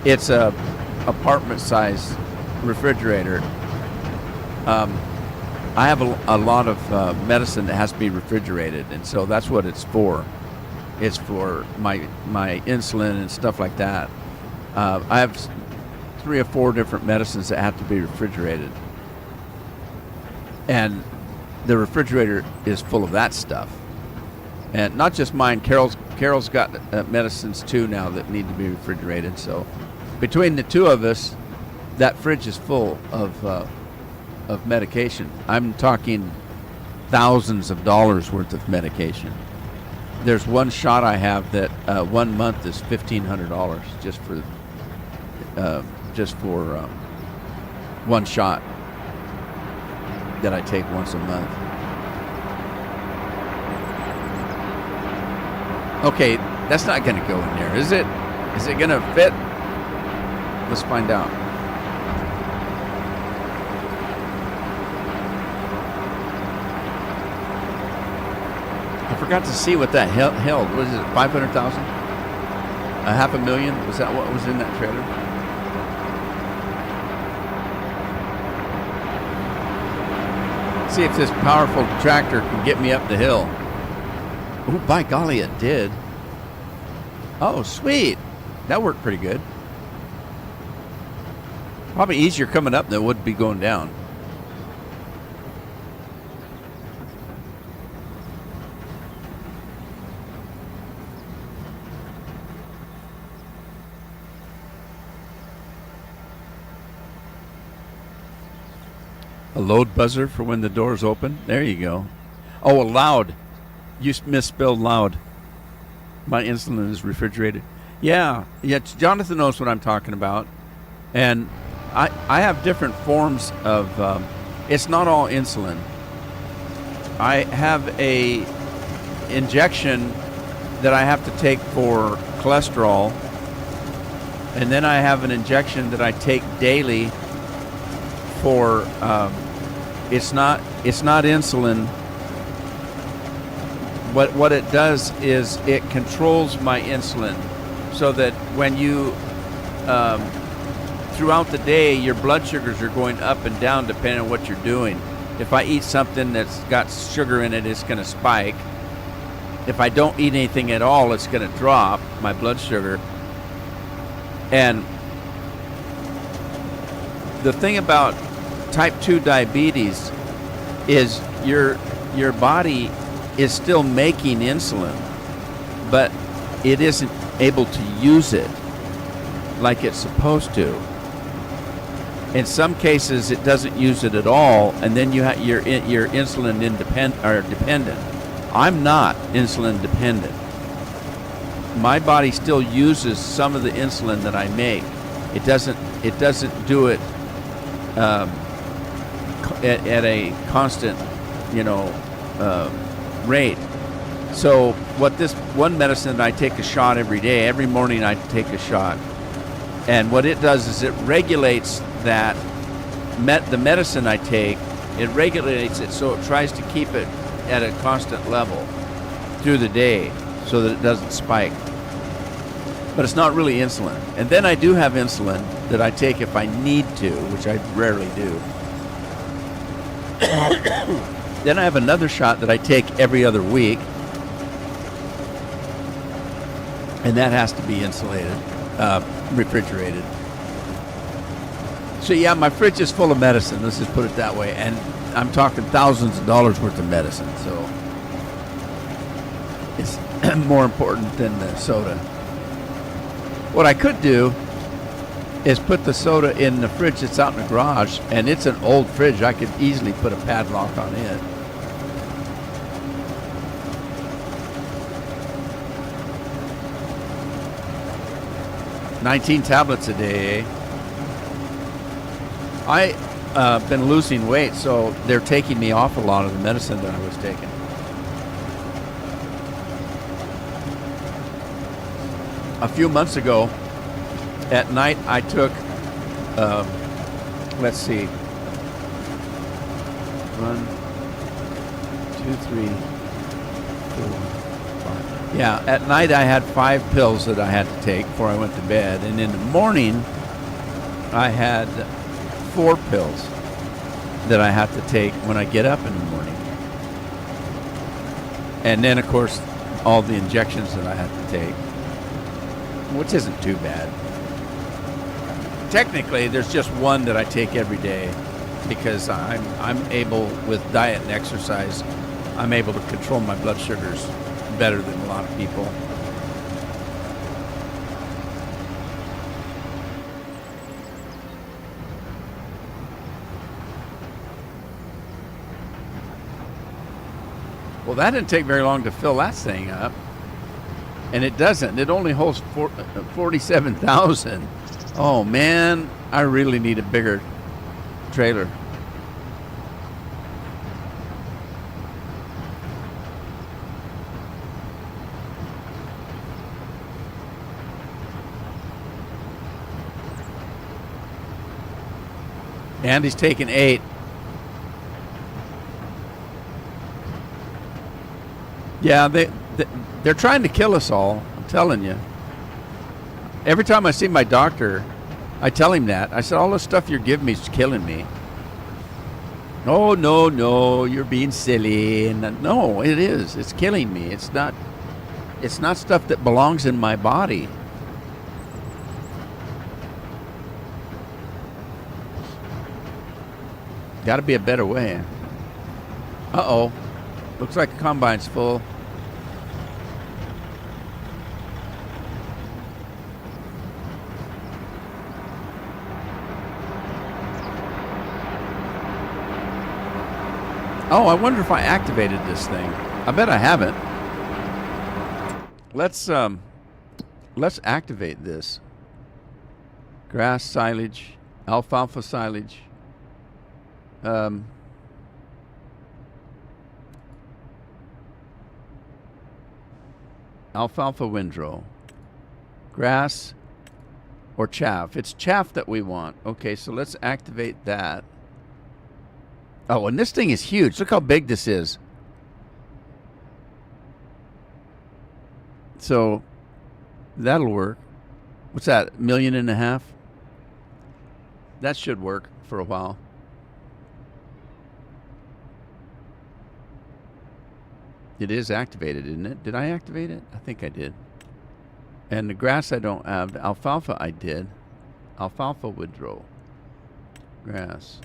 it's a apartment size refrigerator, I have a lot of medicine that has to be refrigerated, and so that's what it's for. It's for my insulin and stuff like that. I have 3 or 4 different medicines that have to be refrigerated. And the refrigerator is full of that stuff. And not just mine, Carol's got medicines too now that need to be refrigerated. So between the two of us, that fridge is full of medication. I'm talking thousands of dollars worth of medication. There's one shot I have that 1 month is $1,500 just for one shot that I take once a month. Okay, that's not going to go in there, is it? Is it going to fit? Let's find out. I forgot to see what that held. What is it, 500,000? $500,000? Was that what was in that trailer? See if this powerful tractor can get me up the hill. Oh, by golly, it did. Oh, sweet. That worked pretty good. Probably easier coming up than it would be going down. A load buzzer for when the doors open. There you go. Oh, a loud. You misspelled loud. My insulin is refrigerated. Yeah, Jonathan knows what I'm talking about. And I have different forms of, it's not all insulin. I have a injection that I have to take for cholesterol. And then I have an injection that I take daily for, it's not insulin. What it does is it controls my insulin so that when you, throughout the day, your blood sugars are going up and down depending on what you're doing. If I eat something that's got sugar in it, it's going to spike. If I don't eat anything at all, it's going to drop my blood sugar. And the thing about type 2 diabetes is your body is still making insulin, but it isn't able to use it like it's supposed to. In some cases, it doesn't use it at all, and then you're insulin dependent. I'm not insulin dependent. My body still uses some of the insulin that I make. It doesn't do it at a constant, rate. So what this one medicine, I take a shot every day. Every morning I take a shot. And what it does is it regulates that the medicine I take, it regulates it so it tries to keep it at a constant level through the day so that it doesn't spike. But it's not really insulin. And then I do have insulin that I take if I need to, which I rarely do. Then I have another shot that I take every other week, and that has to be insulated, refrigerated. So yeah, my fridge is full of medicine, let's just put it that way, and I'm talking thousands of dollars worth of medicine, so it's more important than the soda. What I could do is put the soda in the fridge that's out in the garage, and it's an old fridge. I could easily put a padlock on it. $19 tablets a day. I've been losing weight, so they're taking me off a lot of the medicine that I was taking. A few months ago, at night, I took, let's see, 1, 2, 3, 4, 5. Yeah, at night I had 5 pills that I had to take before I went to bed. And in the morning, I had 4 pills that I have to take when I get up in the morning. And then, of course, all the injections that I have to take, which isn't too bad. Technically, there's just one that I take every day because I'm able, with diet and exercise, I'm able to control my blood sugars better than a lot of people. Well, that didn't take very long to fill that thing up. And it doesn't. It only holds 47,000. Oh, man, I really need a bigger trailer. Andy's taking 8. Yeah, they're trying to kill us all, I'm telling you. Every time I see my doctor, I tell him that. I said, all the stuff you're giving me is killing me. Oh, no, no, you're being silly. And no, it is. It's killing me. It's not stuff that belongs in my body. Got to be a better way. Uh-oh. Looks like the combine's full. Oh, I wonder if I activated this thing. I bet I haven't. Let's activate this. Grass silage, alfalfa silage. Alfalfa windrow. Grass or chaff. It's chaff that we want. Okay, so let's activate that. Oh, and this thing is huge. Look how big this is. So that'll work. What's that? $1.5 million? That should work for a while. It is activated, isn't it? Did I activate it? I think I did. And the grass I don't have. The alfalfa I did. Alfalfa windrow. Grass.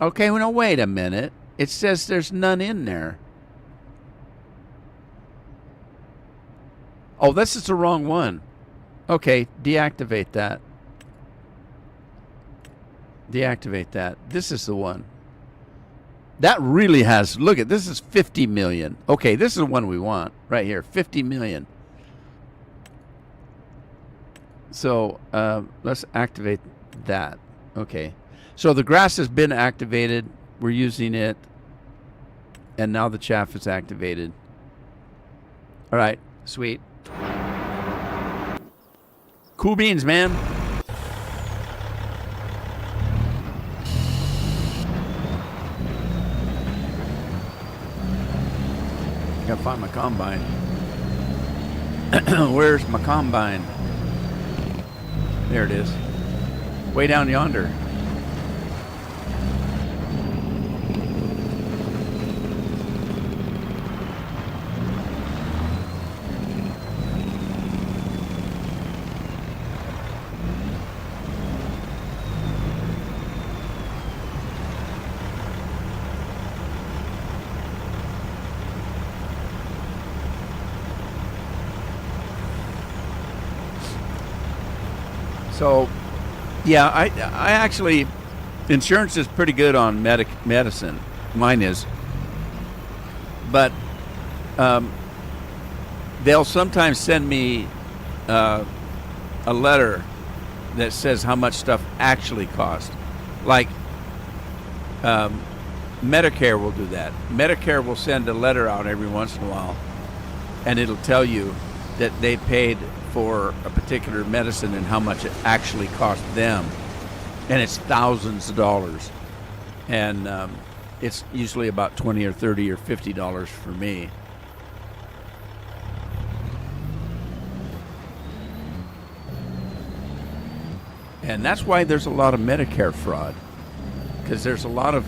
Okay, well, no, wait a minute. It says there's none in there. Oh, this is the wrong one. Okay, deactivate that. Deactivate that. This is the one. That really has, look at, this is 50 million. Okay, this is the one we want right here, 50 million. So let's activate that. Okay. So the grass has been activated. We're using it. And now the chaff is activated. All right. Sweet. Cool beans, man. Gotta find my combine. Where's my combine? There it is. Way down yonder. So, yeah, I actually, insurance is pretty good on medicine. Mine is. But they'll sometimes send me a letter that says how much stuff actually costs. Like, Medicare will do that. Medicare will send a letter out every once in a while, and it'll tell you that they paid for a particular medicine and how much it actually cost them, and it's thousands of dollars, and it's usually about $20 or $30 or $50 for me. And that's why there's a lot of Medicare fraud, because there's a lot of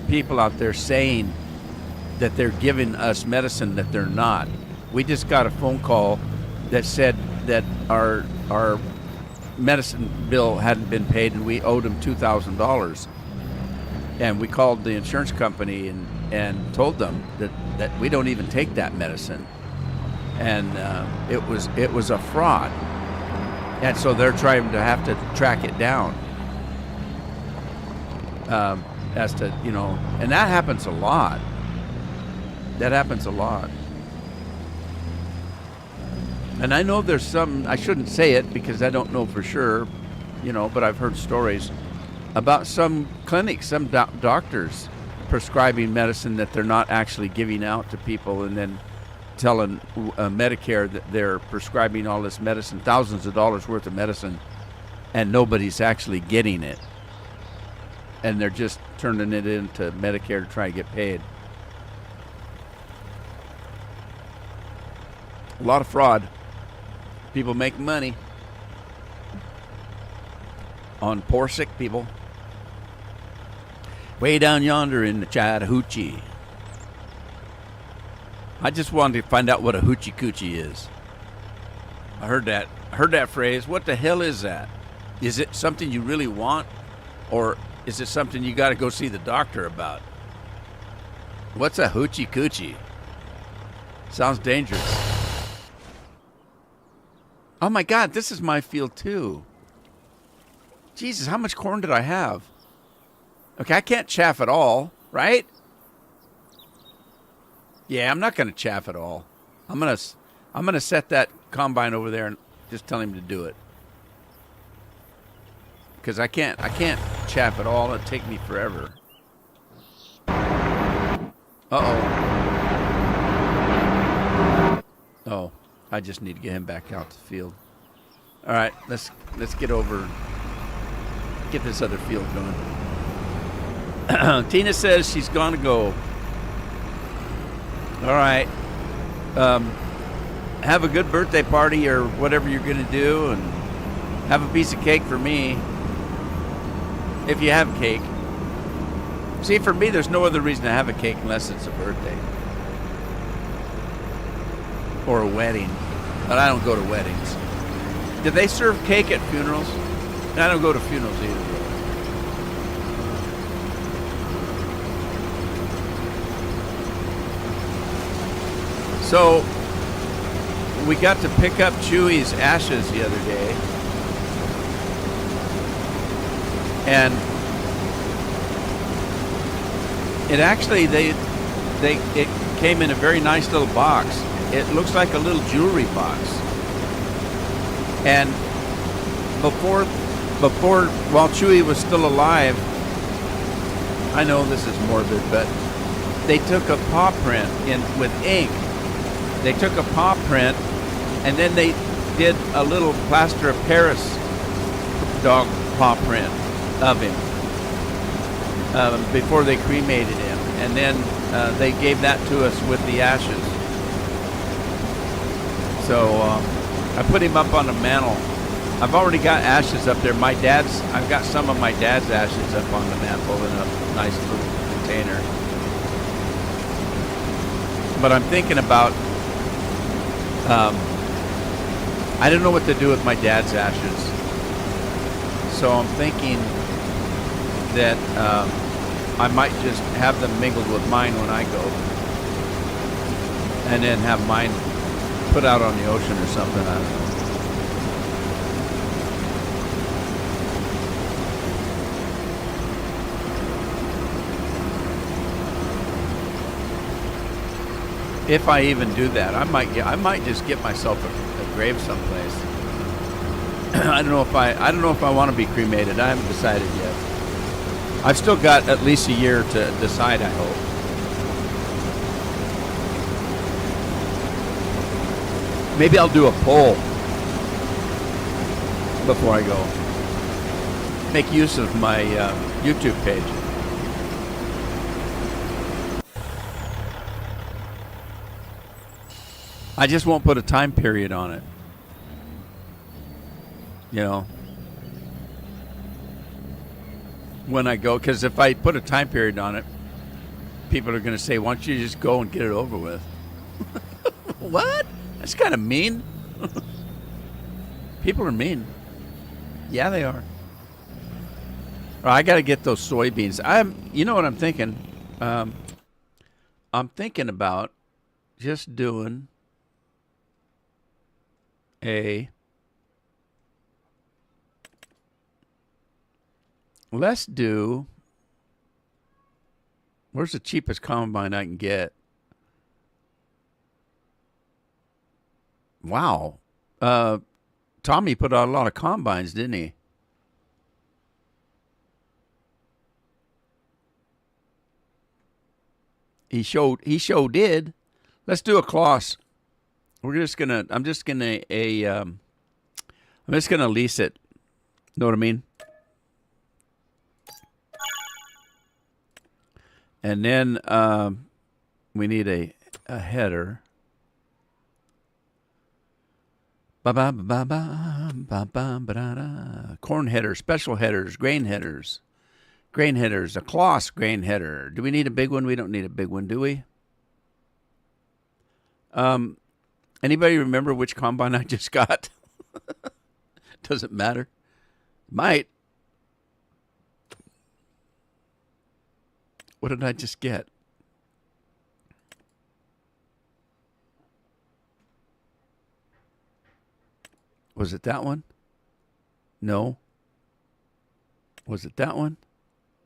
people out there saying that they're giving us medicine that they're not. We just got a phone call that said that our medicine bill hadn't been paid and we owed them $2,000. And we called the insurance company and told them that we don't even take that medicine. And it was a fraud. And so they're trying to have to track it down. As to, and that happens a lot. That happens a lot. And I know there's some, I shouldn't say it because I don't know for sure, but I've heard stories about some clinics, some doctors prescribing medicine that they're not actually giving out to people, and then telling Medicare that they're prescribing all this medicine, thousands of dollars worth of medicine, and nobody's actually getting it. And they're just turning it into Medicare to try and get paid. A lot of fraud. People make money. on poor sick people. Way down yonder in the Chattahoochee. I just wanted to find out what a hoochie coochie is. I heard that phrase. What the hell is that? Is it something you really want? Or is it something you got to go see the doctor about? What's a hoochie coochie? Sounds dangerous. Oh my God, this is my field too. Jesus, how much corn did I have? Okay, I can't chaff it all, right? Yeah, I'm not going to chaff it all. I'm gonna set that combine over there and just tell him to do it. Because I can't chaff it all. It'd take me forever. Uh-oh. Oh, I just need to get him back out to the field. All right, let's get this other field going. Tina says she's gonna go. All right. Have a good birthday party or whatever you're gonna do, and have a piece of cake for me. If you have cake. See, for me, there's no other reason to have a cake unless it's a birthday. Or a wedding. But I don't go to weddings. Do they serve cake at funerals? I don't go to funerals either. So, we got to pick up Chewy's ashes the other day. And it actually, it came in a very nice little box. It looks like a little jewelry box. And before, while Chewy was still alive, I know this is morbid, but they took a paw print with ink. They took a paw print, and then they did a little plaster of Paris dog paw print of him before they cremated him, and then they gave that to us with the ashes. So I put him up on a mantle. I've already got ashes up there. I've got some of my dad's ashes up on the mantle in a nice little container. But I'm thinking about, I don't know what to do with my dad's ashes. So I'm thinking that I might just have them mingled with mine when I go. And then have mine put out on the ocean or something. I don't know. If I even do that, I might just get myself a grave someplace. I don't know if I want to be cremated. I haven't decided yet. I've still got at least a year to decide, I hope. Maybe I'll do a poll before I go. Make use of my YouTube page. I just won't put a time period on it. You know, when I go, because if I put a time period on it, people are going to say, why don't you just go and get it over with? What? That's kind of mean. People are mean. Yeah, they are. Oh, I got to get those soybeans. You know what I'm thinking? I'm thinking about just doing let's do, where's the cheapest combine I can get? Wow. Tommy put out a lot of combines, didn't he? He sure did. Let's do a Kloss. I'm just gonna lease it. Know what I mean? And then we need a header. Ba ba ba ba bum, bum, ba-da-da. Corn headers, special headers, grain headers. Grain headers, a Kloss grain header. Do we need a big one? We don't need a big one, do we? Anybody remember which combine I just got? Doesn't matter. Might. What did I just get? Was it that one? No. Was it that one?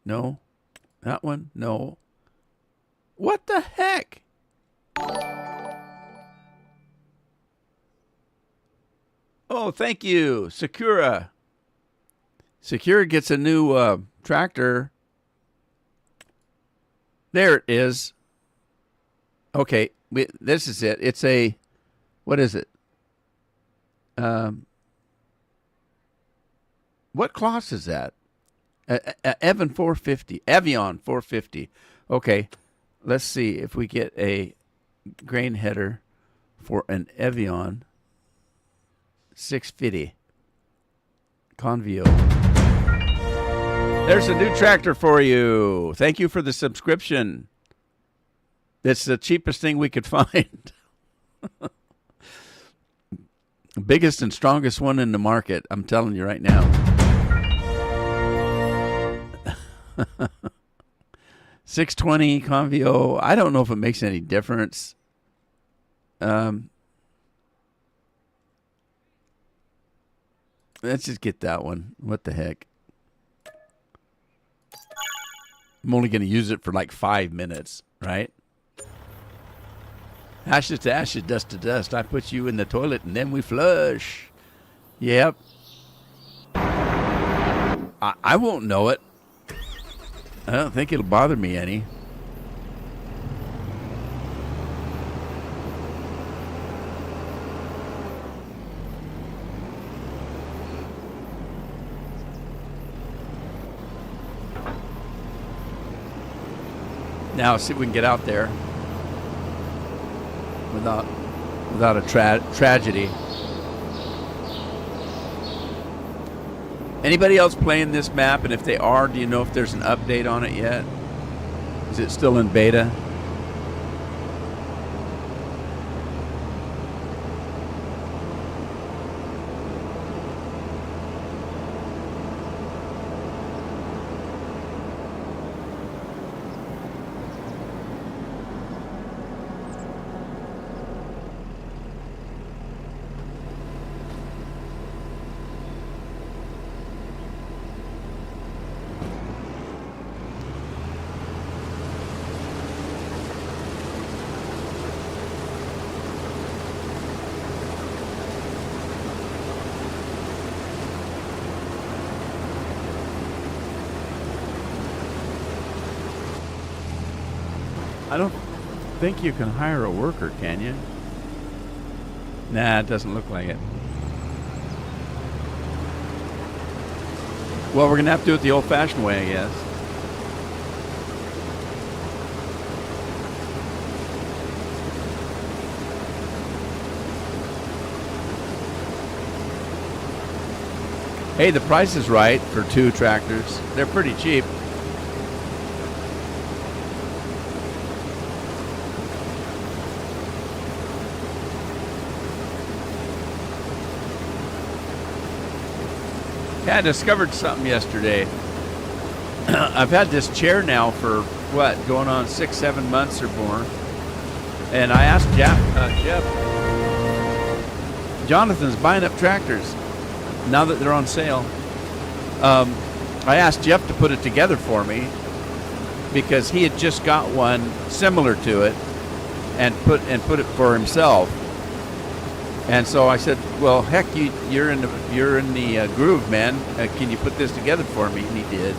No. That one? No. What the heck? Oh, thank you, Sakura. Sakura gets a new tractor. There it is. Okay, this is it. It's a, what is it? What Kloss is that? Evan 450. Evian 450. Okay, let's see if we get a grain header for an Evian 650 Convio. There's a new tractor for you. Thank you for the subscription. It's the cheapest thing we could find. Biggest and strongest one in the market, I'm telling you right now. 620 Convio. I don't know if it makes any difference. Let's just get that one. What the heck? I'm only going to use it for like 5 minutes, right? Ashes to ashes, dust to dust. I put you in the toilet and then we flush. Yep. I won't know it. I don't think it'll bother me any. Now, see if we can get out there without a tragedy. Anybody else playing this map? And if they are, do you know if there's an update on it yet? Is it still in beta? I don't think you can hire a worker, can you? Nah, it doesn't look like it. Well, we're going to have to do it the old-fashioned way, I guess. Hey, the price is right for 2 tractors. They're pretty cheap. Yeah, I discovered something yesterday. I've had this chair now for, what, going on 6-7 months or more. And I asked Jeff, Jonathan's buying up tractors now that they're on sale. I asked Jeff to put it together for me because he had just got one similar to it and put it for himself. And so I said, "Well, heck, you're in the groove, man. Can you put this together for me?" And he did.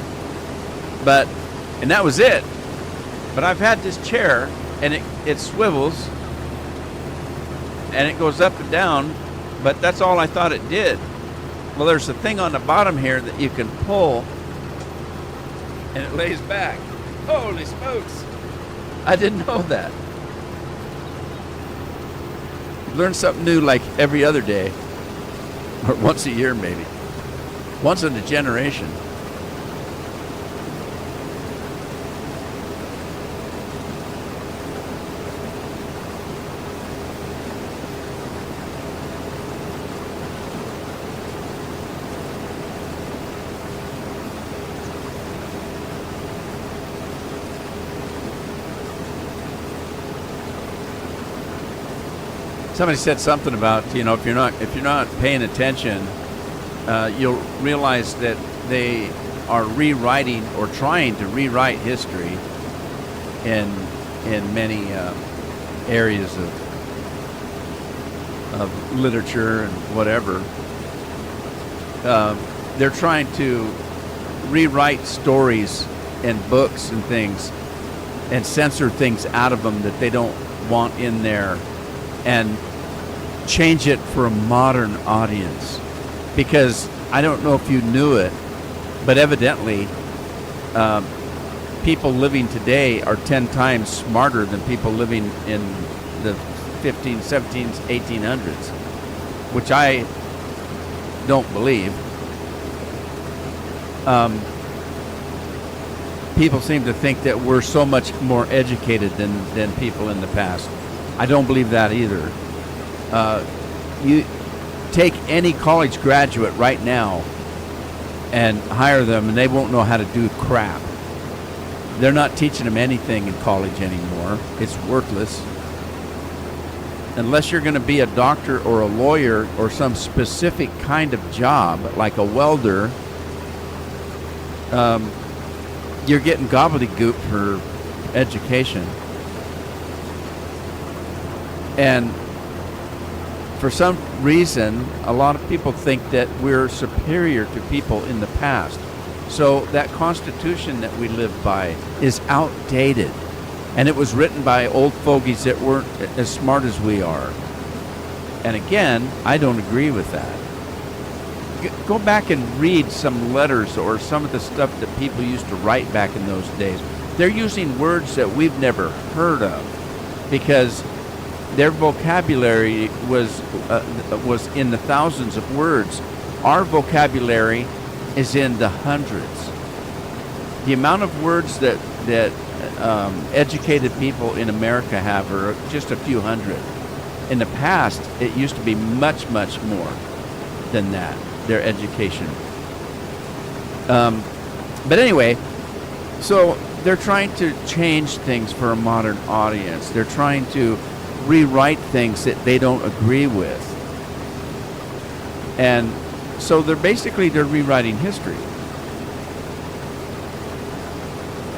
And that was it. But I've had this chair, and it swivels, and it goes up and down. But that's all I thought it did. Well, there's a thing on the bottom here that you can pull, and it lays back. Holy smokes! I didn't know that. Learn something new like every other day. or once a year maybe, once in a generation. Somebody said something about, if you're not paying attention, you'll realize that they are rewriting or trying to rewrite history in many areas of literature and whatever. They're trying to rewrite stories and books and things and censor things out of them that they don't want in there, and change it for a modern audience. Because I don't know if you knew it, but evidently people living today are 10 times smarter than people living in the 15, 17, 1800s, which I don't believe. People seem to think that we're so much more educated than people in the past. I don't believe that either. You take any college graduate right now and hire them, and they won't know how to do crap. They're not teaching them anything in college anymore. It's worthless. Unless you're going to be a doctor or a lawyer or some specific kind of job, like a welder, you're getting gobbledygook for education. And for some reason, a lot of people think that we're superior to people in the past. So that Constitution that we live by is outdated. And it was written by old fogies that weren't as smart as we are. And again, I don't agree with that. Go back and read some letters or some of the stuff that people used to write back in those days. They're using words that we've never heard of because their vocabulary was in the thousands of words. Our vocabulary is in the hundreds. The amount of words that educated people in America have are just a few hundred. In the past, it used to be much, much more than that, their education. But anyway, so they're trying to change things for a modern audience. They're trying to rewrite things that they don't agree with. And so they're rewriting history.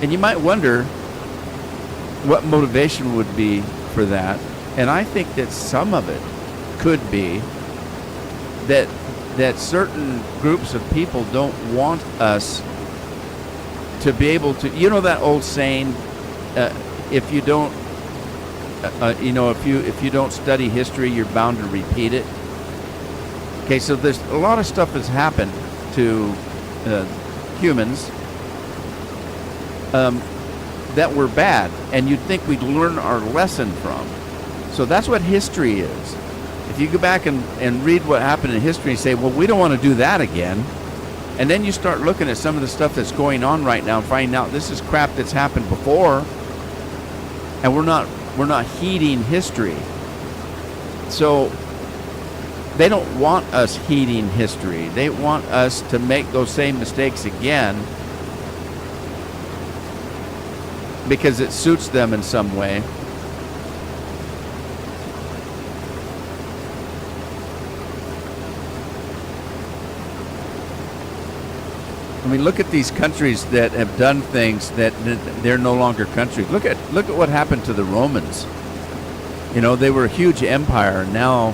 And you might wonder what motivation would be for that. And I think that some of it could be that certain groups of people don't want us to be able to, that old saying, if you don't if you don't study history, you're bound to repeat it. Okay, so there's a lot of stuff that's happened to humans that were bad, and you'd think we'd learn our lesson from. So that's what history is. If you go back and read what happened in history and say, well, we don't want to do that again, and then you start looking at some of the stuff that's going on right now and finding out this is crap that's happened before, and we're not heeding history. So they don't want us heeding history. They want us to make those same mistakes again because it suits them in some way. I mean, look at these countries that have done things that they're no longer countries. Look at what happened to the Romans. They were a huge empire, and now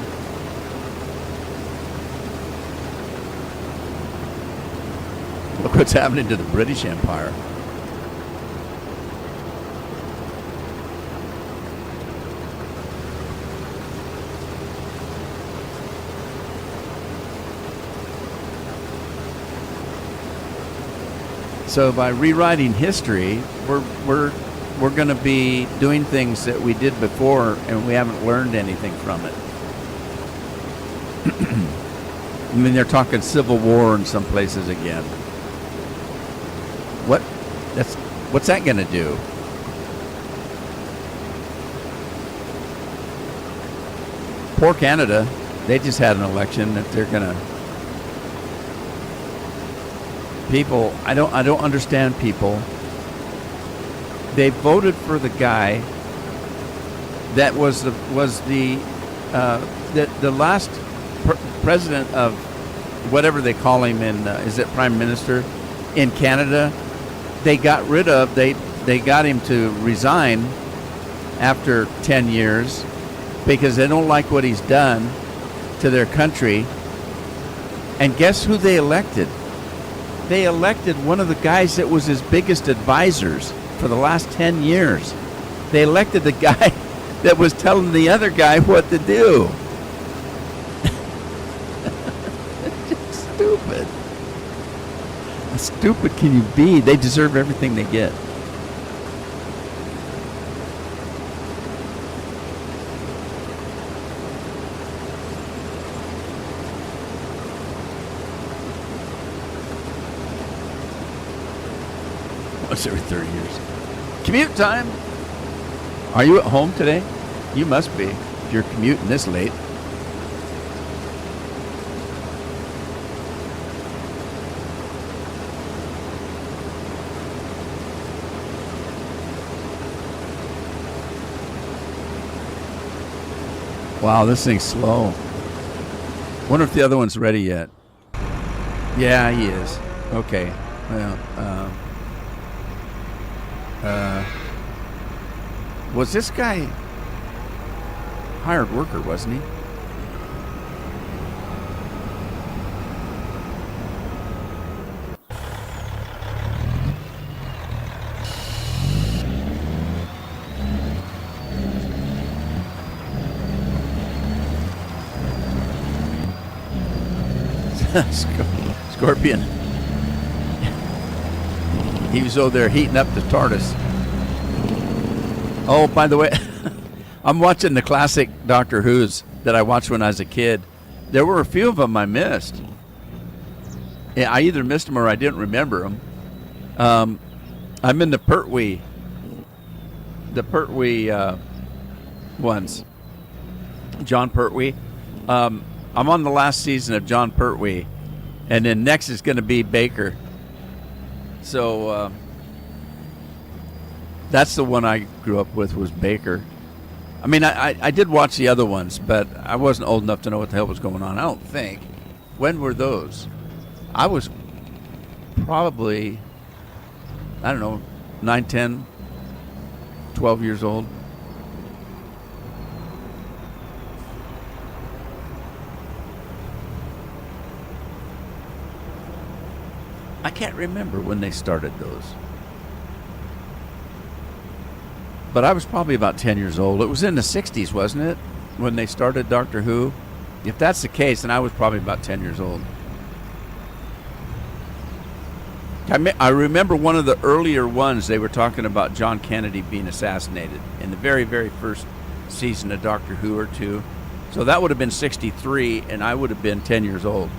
look what's happening to the British Empire. So by rewriting history, we're going to be doing things that we did before, and we haven't learned anything from it. I mean, they're talking civil war in some places again. What's that going to do? Poor Canada. They just had an election that they're going to. People, I don't understand people. They voted for the guy that was the last president of whatever they call him in is it prime minister in Canada. They got rid of they got him to resign after 10 years because they don't like what he's done to their country. And guess who they elected? They elected one of the guys that was his biggest advisors for the last 10 years. They elected the guy that was telling the other guy what to do. Just stupid. How stupid can you be? They deserve everything they get. Once every 30 years. Commute time. Are you at home today? You must be if you're commuting this late. Wow, this thing's slow. Wonder if the other one's ready yet. Yeah, he is. Okay. Well, was this guy hired worker, wasn't he? Scorpion. He was over there heating up the TARDIS. Oh, by the way, I'm watching the classic Doctor Who's that I watched when I was a kid. There were a few of them I missed. Yeah, I either missed them or I didn't remember them. I'm in the Pertwee ones. John Pertwee. I'm on the last season of John Pertwee, and then next is going to be Baker. So that's the one I grew up with, was Baker. I mean, I did watch the other ones, but I wasn't old enough to know what the hell was going on. I don't think. When were those? I was probably, I don't know, 9, 10, 12 years old. I can't remember when they started those. But I was probably about 10 years old. It was in the 60s, wasn't it? When they started Doctor Who? If that's the case, then I was probably about 10 years old. I remember one of the earlier ones, they were talking about John Kennedy being assassinated in the very, very first season of Doctor Who or two. So that would have been 63, and I would have been 10 years old.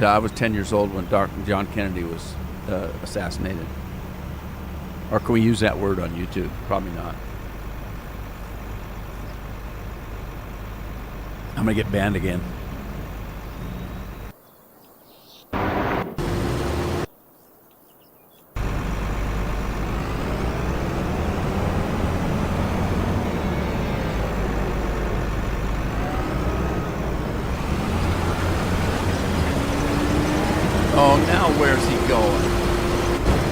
I was 10 years old when John Kennedy was assassinated. Or can we use that word on YouTube? Probably not. I'm going to get banned again. Oh, now where's he going?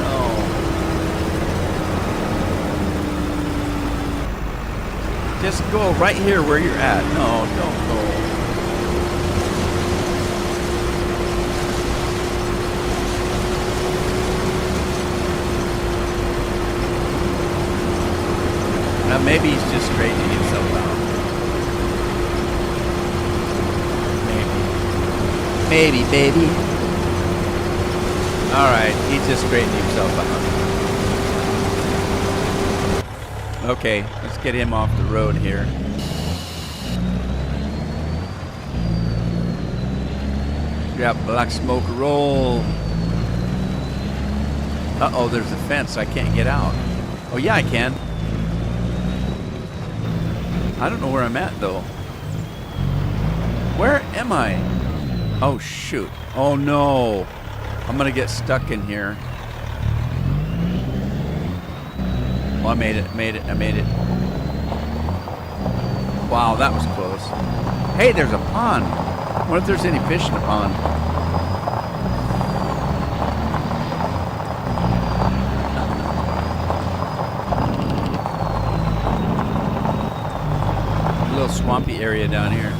No. Just go right here where you're at. No, don't go. Now maybe he's just straightening himself out. Maybe, baby. All right, he just straightened himself out. Okay, let's get him off the road here. Yeah, black smoke roll. Uh-oh, there's a fence. I can't get out. Oh, yeah, I can. I don't know where I'm at, though. Where am I? Oh, shoot. Oh, no. I'm going to get stuck in here. Oh, I made it. I made it. Wow, that was close. Hey, there's a pond. I wonder if there's any fish in the pond. A little swampy area down here.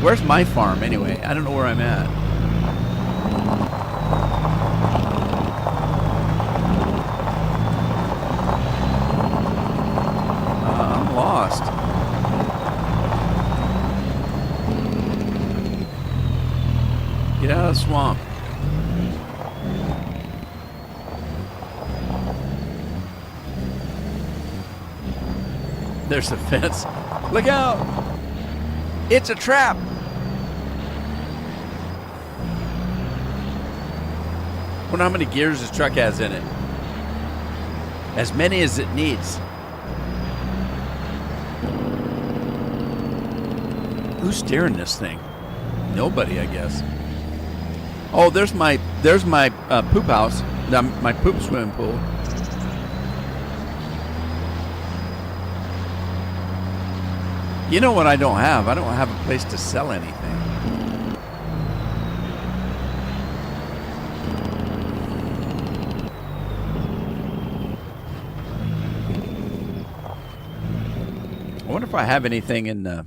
Where's my farm anyway? I don't know where I'm at. I'm lost. Get out of the swamp. There's the fence. Look out! It's a trap! I wonder how many gears this truck has in it. As many as it needs. Who's steering this thing? Nobody, I guess. Oh, there's my poop house, my poop swimming pool. You know what I don't have? I don't have a place to sell anything. I wonder if I have anything in the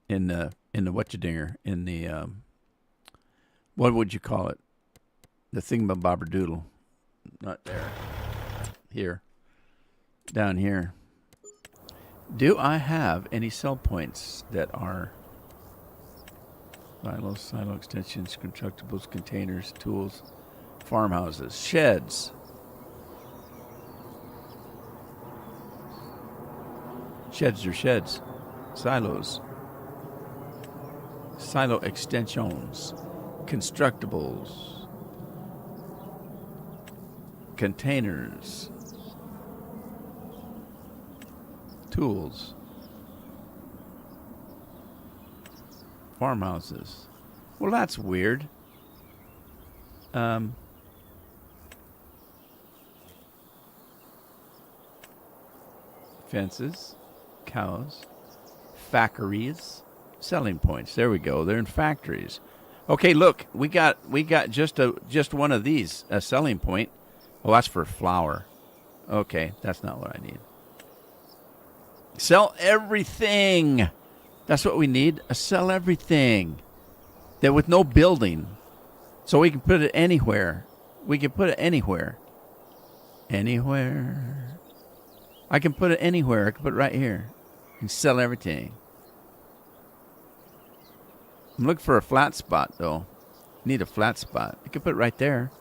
whatchadinger, in the what would you call it? The thingamabobberdoodle. Not there. Here. Down here. Do I have any sell points that are silos, silo extensions, constructibles, containers, tools, farmhouses, sheds? Sheds are sheds. Silos. Silo extensions. Constructibles. Containers. Tools. Farmhouses. Well, that's weird. Fences. Cows. Factories. Selling points. There we go. They're in factories. Okay, look, we got just one of these, a selling point. Oh, that's for flour. Okay, that's not what I need. Sell everything. That's what we need. A sell everything. That with no building. So we can put it anywhere. We can put it anywhere. Anywhere. I can put it anywhere. I can put it right here. And sell everything. I'm looking for a flat spot, though. Need a flat spot. I can put it right there.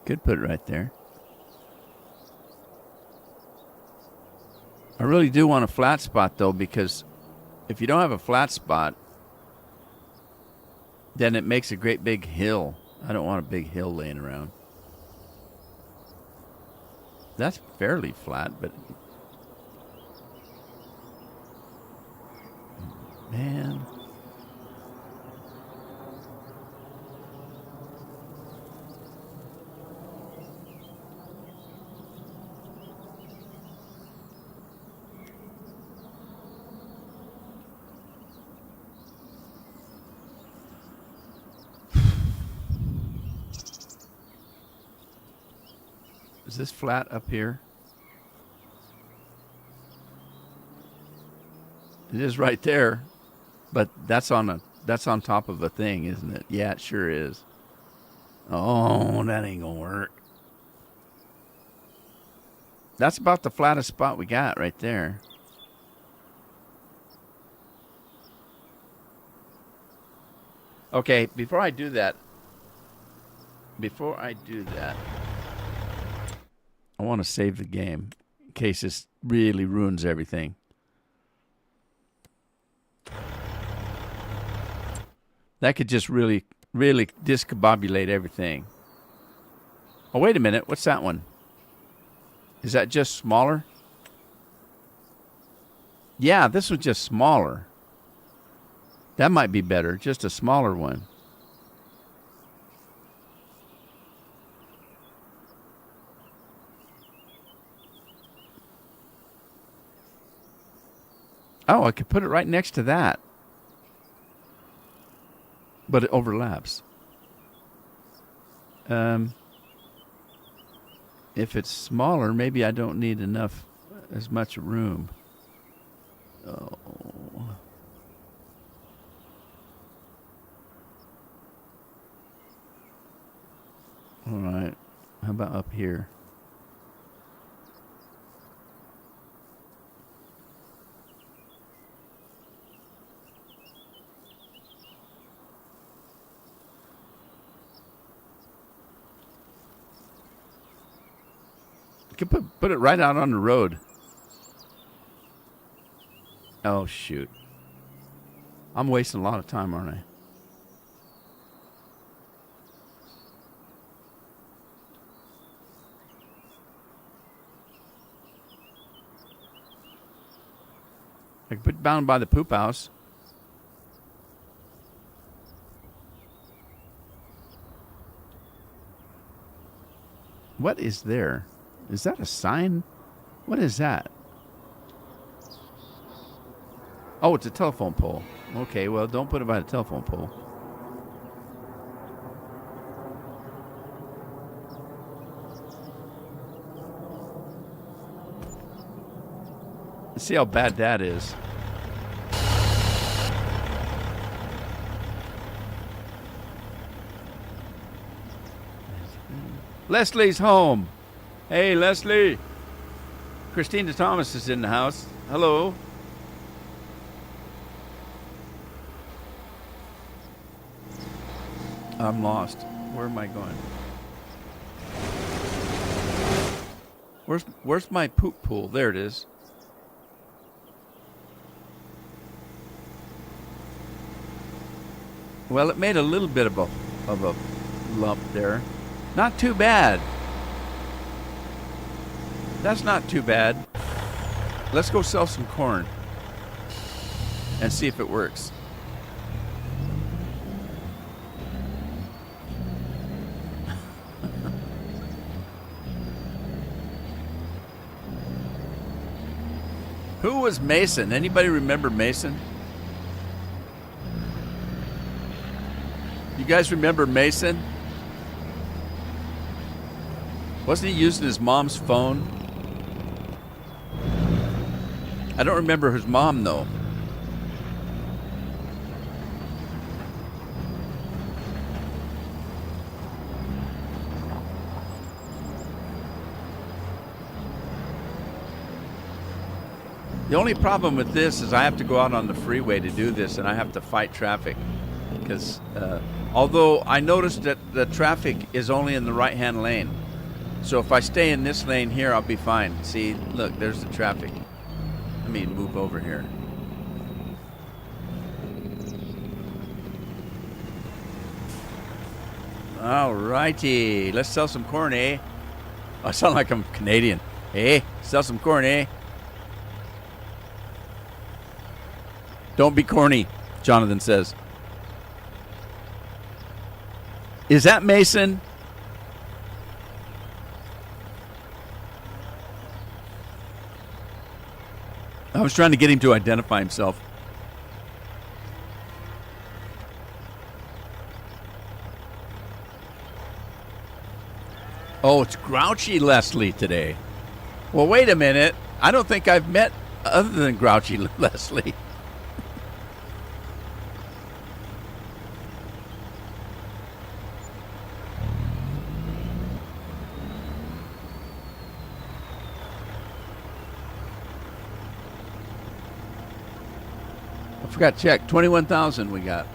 Could put it right there. I really do want a flat spot, though, because if you don't have a flat spot, then it makes a great big hill. I don't want a big hill laying around. That's fairly flat, but... Man... Is this flat up here? It is right there, but that's on top of a thing, isn't it? Yeah, it sure is. Oh, that ain't gonna work. That's about the flattest spot we got right there. Okay, before I do that, I want to save the game in case this really ruins everything. That could just really, really discombobulate everything. Oh, wait a minute. What's that one? Is that just smaller? Yeah, this was just smaller. That might be better. Just a smaller one. Oh, I could put it right next to that. But it overlaps. If it's smaller, maybe I don't need as much room. Oh. All right. How about up here? You can put it right out on the road. Oh, shoot. I'm wasting a lot of time, aren't I? I could put it down by the poop house. What is there? Is that a sign? What is that? Oh, it's a telephone pole. Okay, well, don't put it by the telephone pole. Let's see how bad that is. Leslie's home. Hey, Leslie. Christina Thomas is in the house. Hello. I'm lost. Where am I going? Where's my poop pool? There it is. Well, it made a little bit of a lump there. Not too bad. That's not too bad. Let's go sell some corn and see if it works. Who was Mason? Anybody remember Mason? You guys remember Mason? Wasn't he using his mom's phone? I don't remember his mom, though. The only problem with this is I have to go out on the freeway to do this, and I have to fight traffic. Because although I noticed that the traffic is only in the right-hand lane. So if I stay in this lane here, I'll be fine. See, look, there's the traffic. Let me move over here. All righty. Let's sell some corn, eh? I sound like I'm Canadian. Eh? Sell some corn, eh? Don't be corny, Jonathan says. Is that Mason? I was trying to get him to identify himself. Oh, it's Grouchy Leslie today. Well, wait a minute. I don't think I've met other than Grouchy Leslie. I forgot to check. 21,000 we got.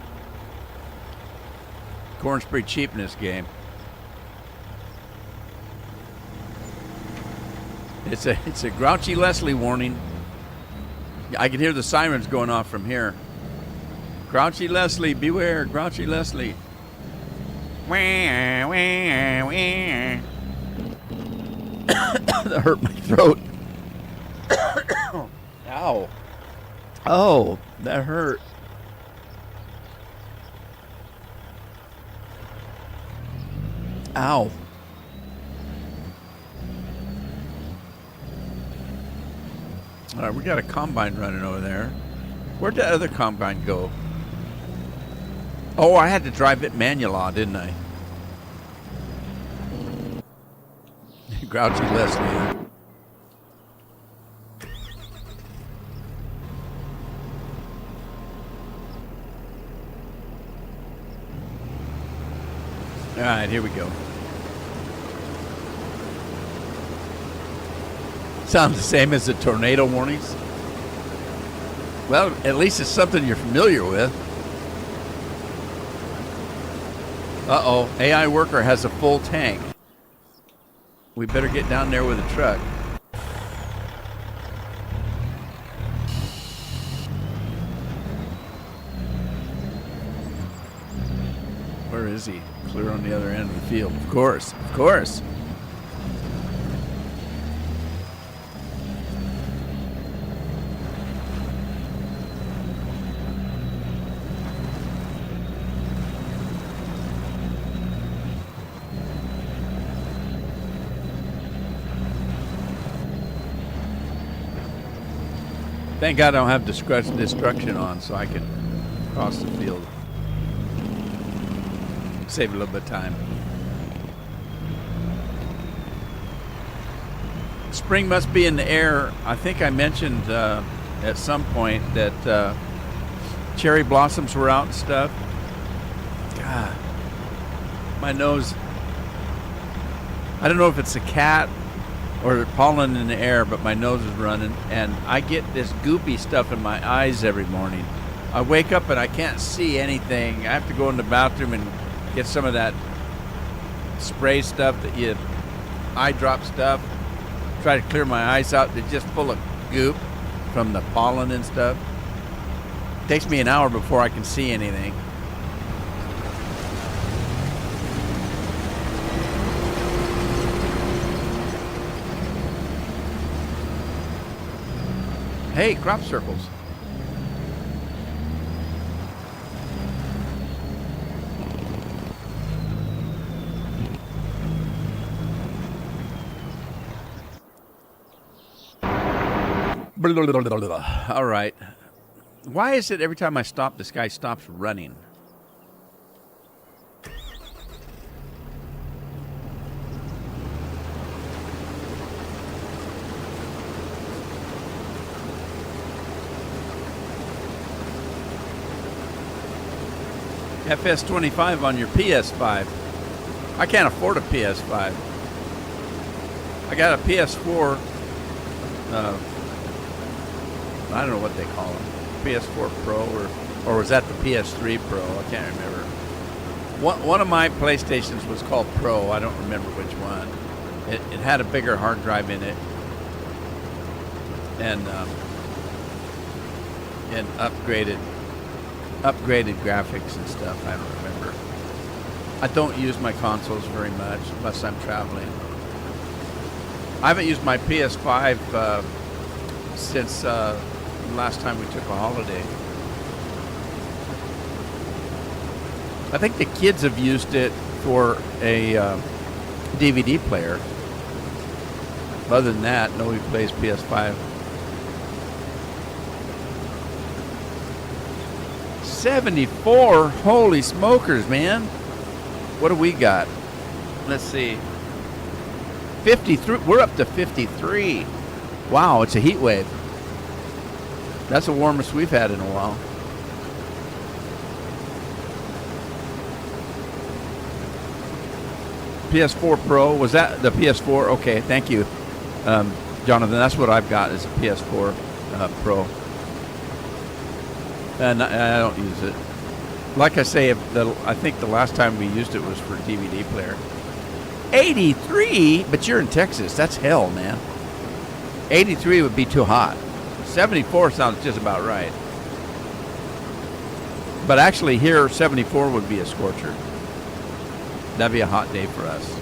Corn's pretty cheap in this game. It's a Grouchy Leslie warning. I can hear the sirens going off from here. Grouchy Leslie, beware, Grouchy Leslie. Wah, wah, wah. That hurt my throat. Ow. Oh, that hurt. Ow. All right, we got a combine running over there. Where'd the other combine go? Oh, I had to drive it manual, didn't I? Grouchy Leslie. All right, here we go. Sounds the same as the tornado warnings. Well, at least it's something you're familiar with. Uh-oh, AI worker has a full tank. We better get down there with a truck. Where is he? Clear on the other end of the field. Of course, of course. Thank God I don't have destruction on, so I can cross the field. Save a little bit of time. Spring must be in the air. I think I mentioned at some point that cherry blossoms were out and stuff. God, my nose. I don't know if it's a cat or pollen in the air, but my nose is running, and I get this goopy stuff in my eyes every morning. I wake up and I can't see anything. I have to go in the bathroom and get some of that spray stuff eye drop stuff. Try to clear my eyes out. They're just full of goop from the pollen and stuff. Takes me an hour before I can see anything. Hey, crop circles. All right. Why is it every time I stop, this guy stops running? FS25 on your PS5. I can't afford a PS5. I got a PS4. I don't know what they call them. PS4 Pro or was that the PS3 Pro? I can't remember. One of my PlayStations was called Pro. I don't remember which one. It had a bigger hard drive in it and upgraded graphics and stuff. I don't remember. I don't use my consoles very much unless I'm traveling. I haven't used my PS5 since the last time we took a holiday. I think the kids have used it for a DVD player. Other than that, nobody plays PS5. 74? Holy smokers, man. What do we got? Let's see. 53. We're up to 53. Wow, it's a heat wave. That's the warmest we've had in a while. PS4 Pro. Was that the PS4? Okay, thank you, Jonathan. That's what I've got is a PS4 Pro. And I don't use it. Like I say, I think the last time we used it was for DVD player. 83? But you're in Texas. That's hell, man. 83 would be too hot. 74 sounds just about right. But actually here, 74 would be a scorcher. That'd be a hot day for us.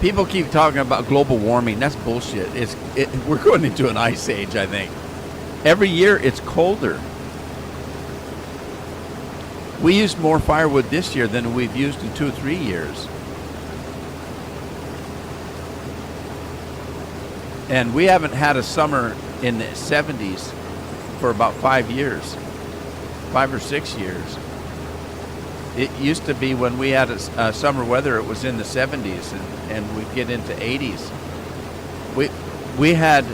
People keep talking about global warming. That's bullshit. We're going into an ice age, I think. Every year it's colder. We used more firewood this year than we've used in 2 or 3 years. And we haven't had a summer in the 70s for about 5 years, 5 or 6 years. It used to be when we had a summer weather, it was in the 70s, and we'd get into 80s. We had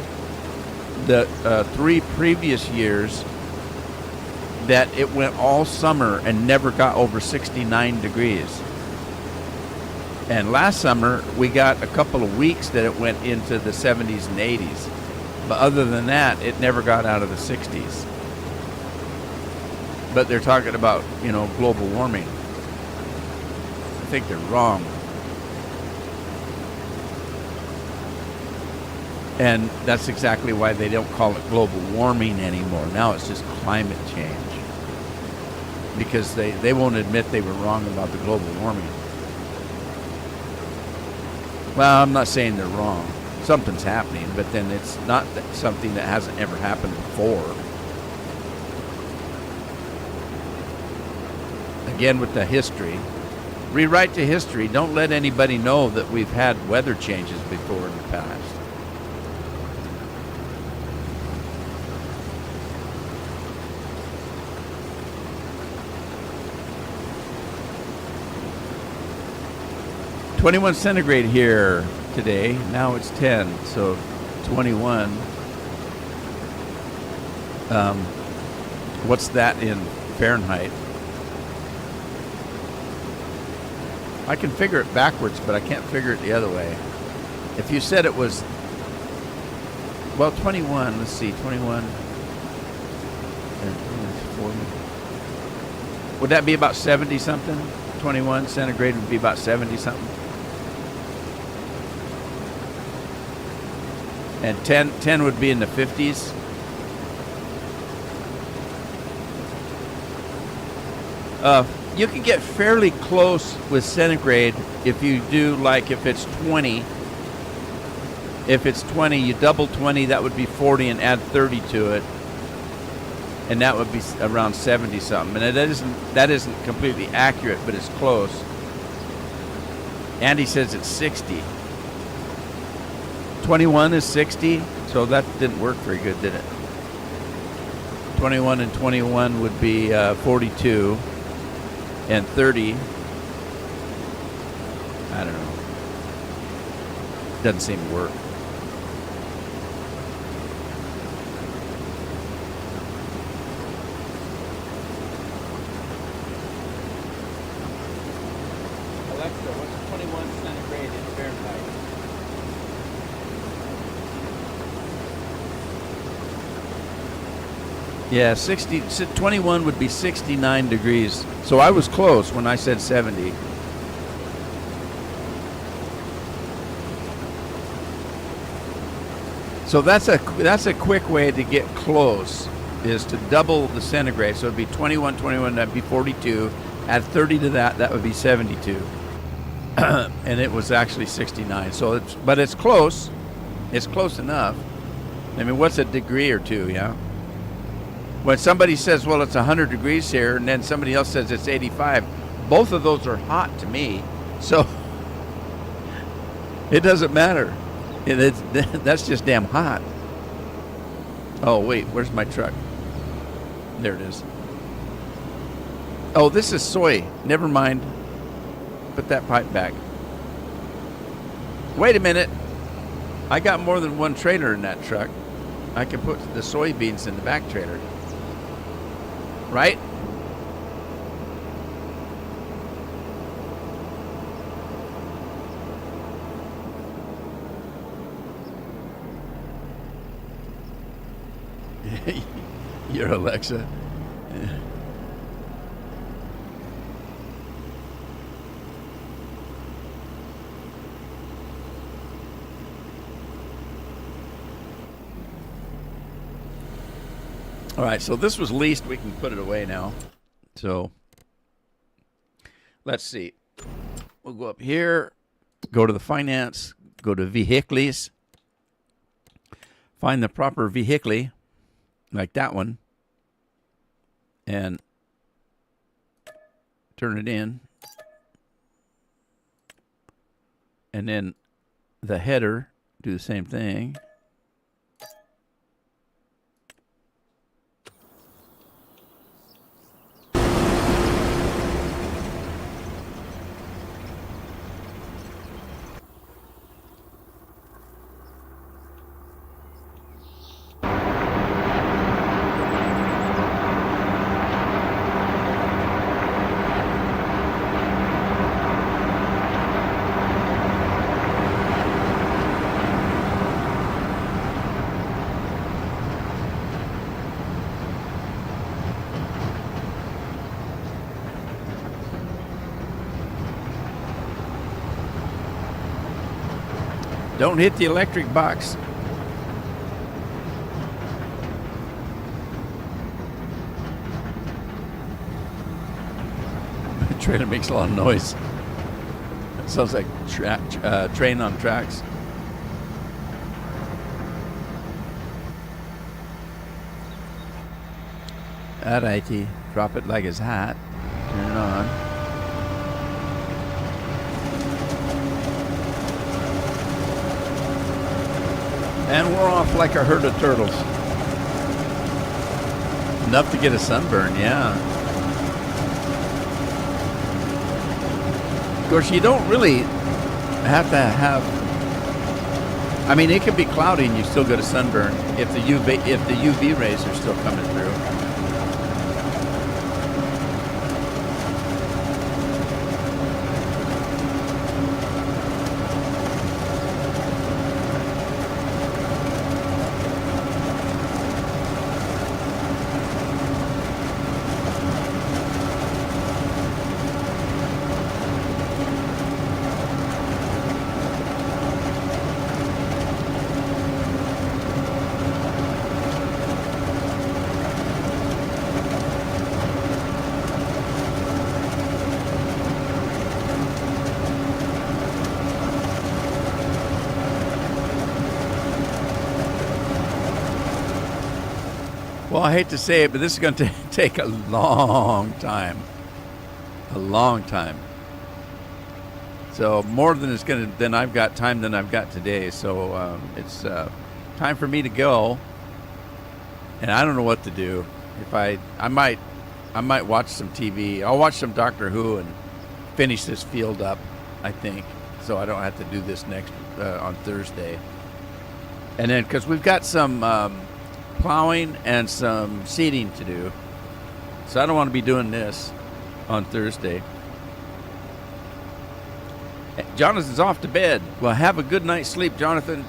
the 3 previous years that it went all summer and never got over 69 degrees. And last summer, we got a couple of weeks that it went into the 70s and 80s. But other than that, it never got out of the 60s. But they're talking about, global warming. I think they're wrong. And that's exactly why they don't call it global warming anymore. Now it's just climate change. Because they won't admit they were wrong about the global warming. Well, I'm not saying they're wrong. Something's happening, but then it's not something that hasn't ever happened before. Again, with the history. Rewrite the history. Don't let anybody know that we've had weather changes before in the past. .21 centigrade here today. Now it's 10, so 21. What's that in Fahrenheit? I can figure it backwards, but I can't figure it the other way. If you said it was, 21, let's see, 21. Would that be about 70 something? 21 centigrade would be about 70 something. And 10 would be in the 50s. You can get fairly close with centigrade if you do, like, if it's 20. If it's 20, you double 20, that would be 40, and add 30 to it. And that would be around 70 something. And that isn't completely accurate, but it's close. Andy says it's 60. 21 is 60, so that didn't work very good, did it? 21 and 21 would be 42, and 30, I don't know. Doesn't seem to work. Alexa, what's 21 centigrade in Fahrenheit? Yeah, 21 would be 69 degrees. So I was close when I said 70. So that's a quick way to get close, is to double the centigrade. So it'd be 21, that'd be 42. Add 30 to that, that would be 72. And it was actually 69. So but it's close. It's close enough. I mean, what's a degree or two, yeah? When somebody says, well, it's 100 degrees here, and then somebody else says it's 85, both of those are hot to me. So it doesn't matter. That's just damn hot. Oh, wait, where's my truck? There it is. Oh, this is soy. Never mind. Put that pipe back. Wait a minute. I got more than one trailer in that truck. I can put the soybeans in the back trailer. Right? You're Alexa. All right, so this was leased. We can put it away now. So let's see. We'll go up here, go to the finance, go to vehicles, find the proper vehicle, like that one, and turn it in. And then the header, do the same thing. Don't hit the electric box. The trailer makes a lot of noise. It sounds like train on tracks. Alrighty, drop it like it's hot. Turn it on. And we're off like a herd of turtles. Enough to get a sunburn, yeah. Of course, you don't really have to have... I mean, it could be cloudy and you still get a sunburn if the UV rays are still coming through. Well, I hate to say it, but this is going to take a long time. A long time. So more than I've got today. So it's time for me to go. And I don't know what to do. If I might watch some TV. I'll watch some Doctor Who and finish this field up, I think, so I don't have to do this next on Thursday. And then because we've got some plowing and some seeding to do, so I don't want to be doing this on Thursday. Jonathan's off to bed. Well, have a good night's sleep, Jonathan,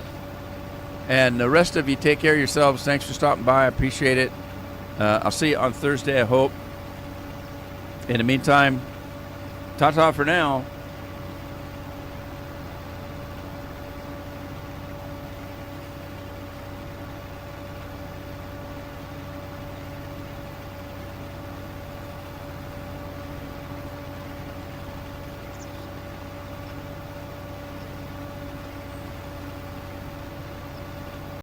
and the rest of you take care of yourselves. Thanks for stopping by. I appreciate it. I'll see you on Thursday, I hope. In the meantime, ta-ta for now.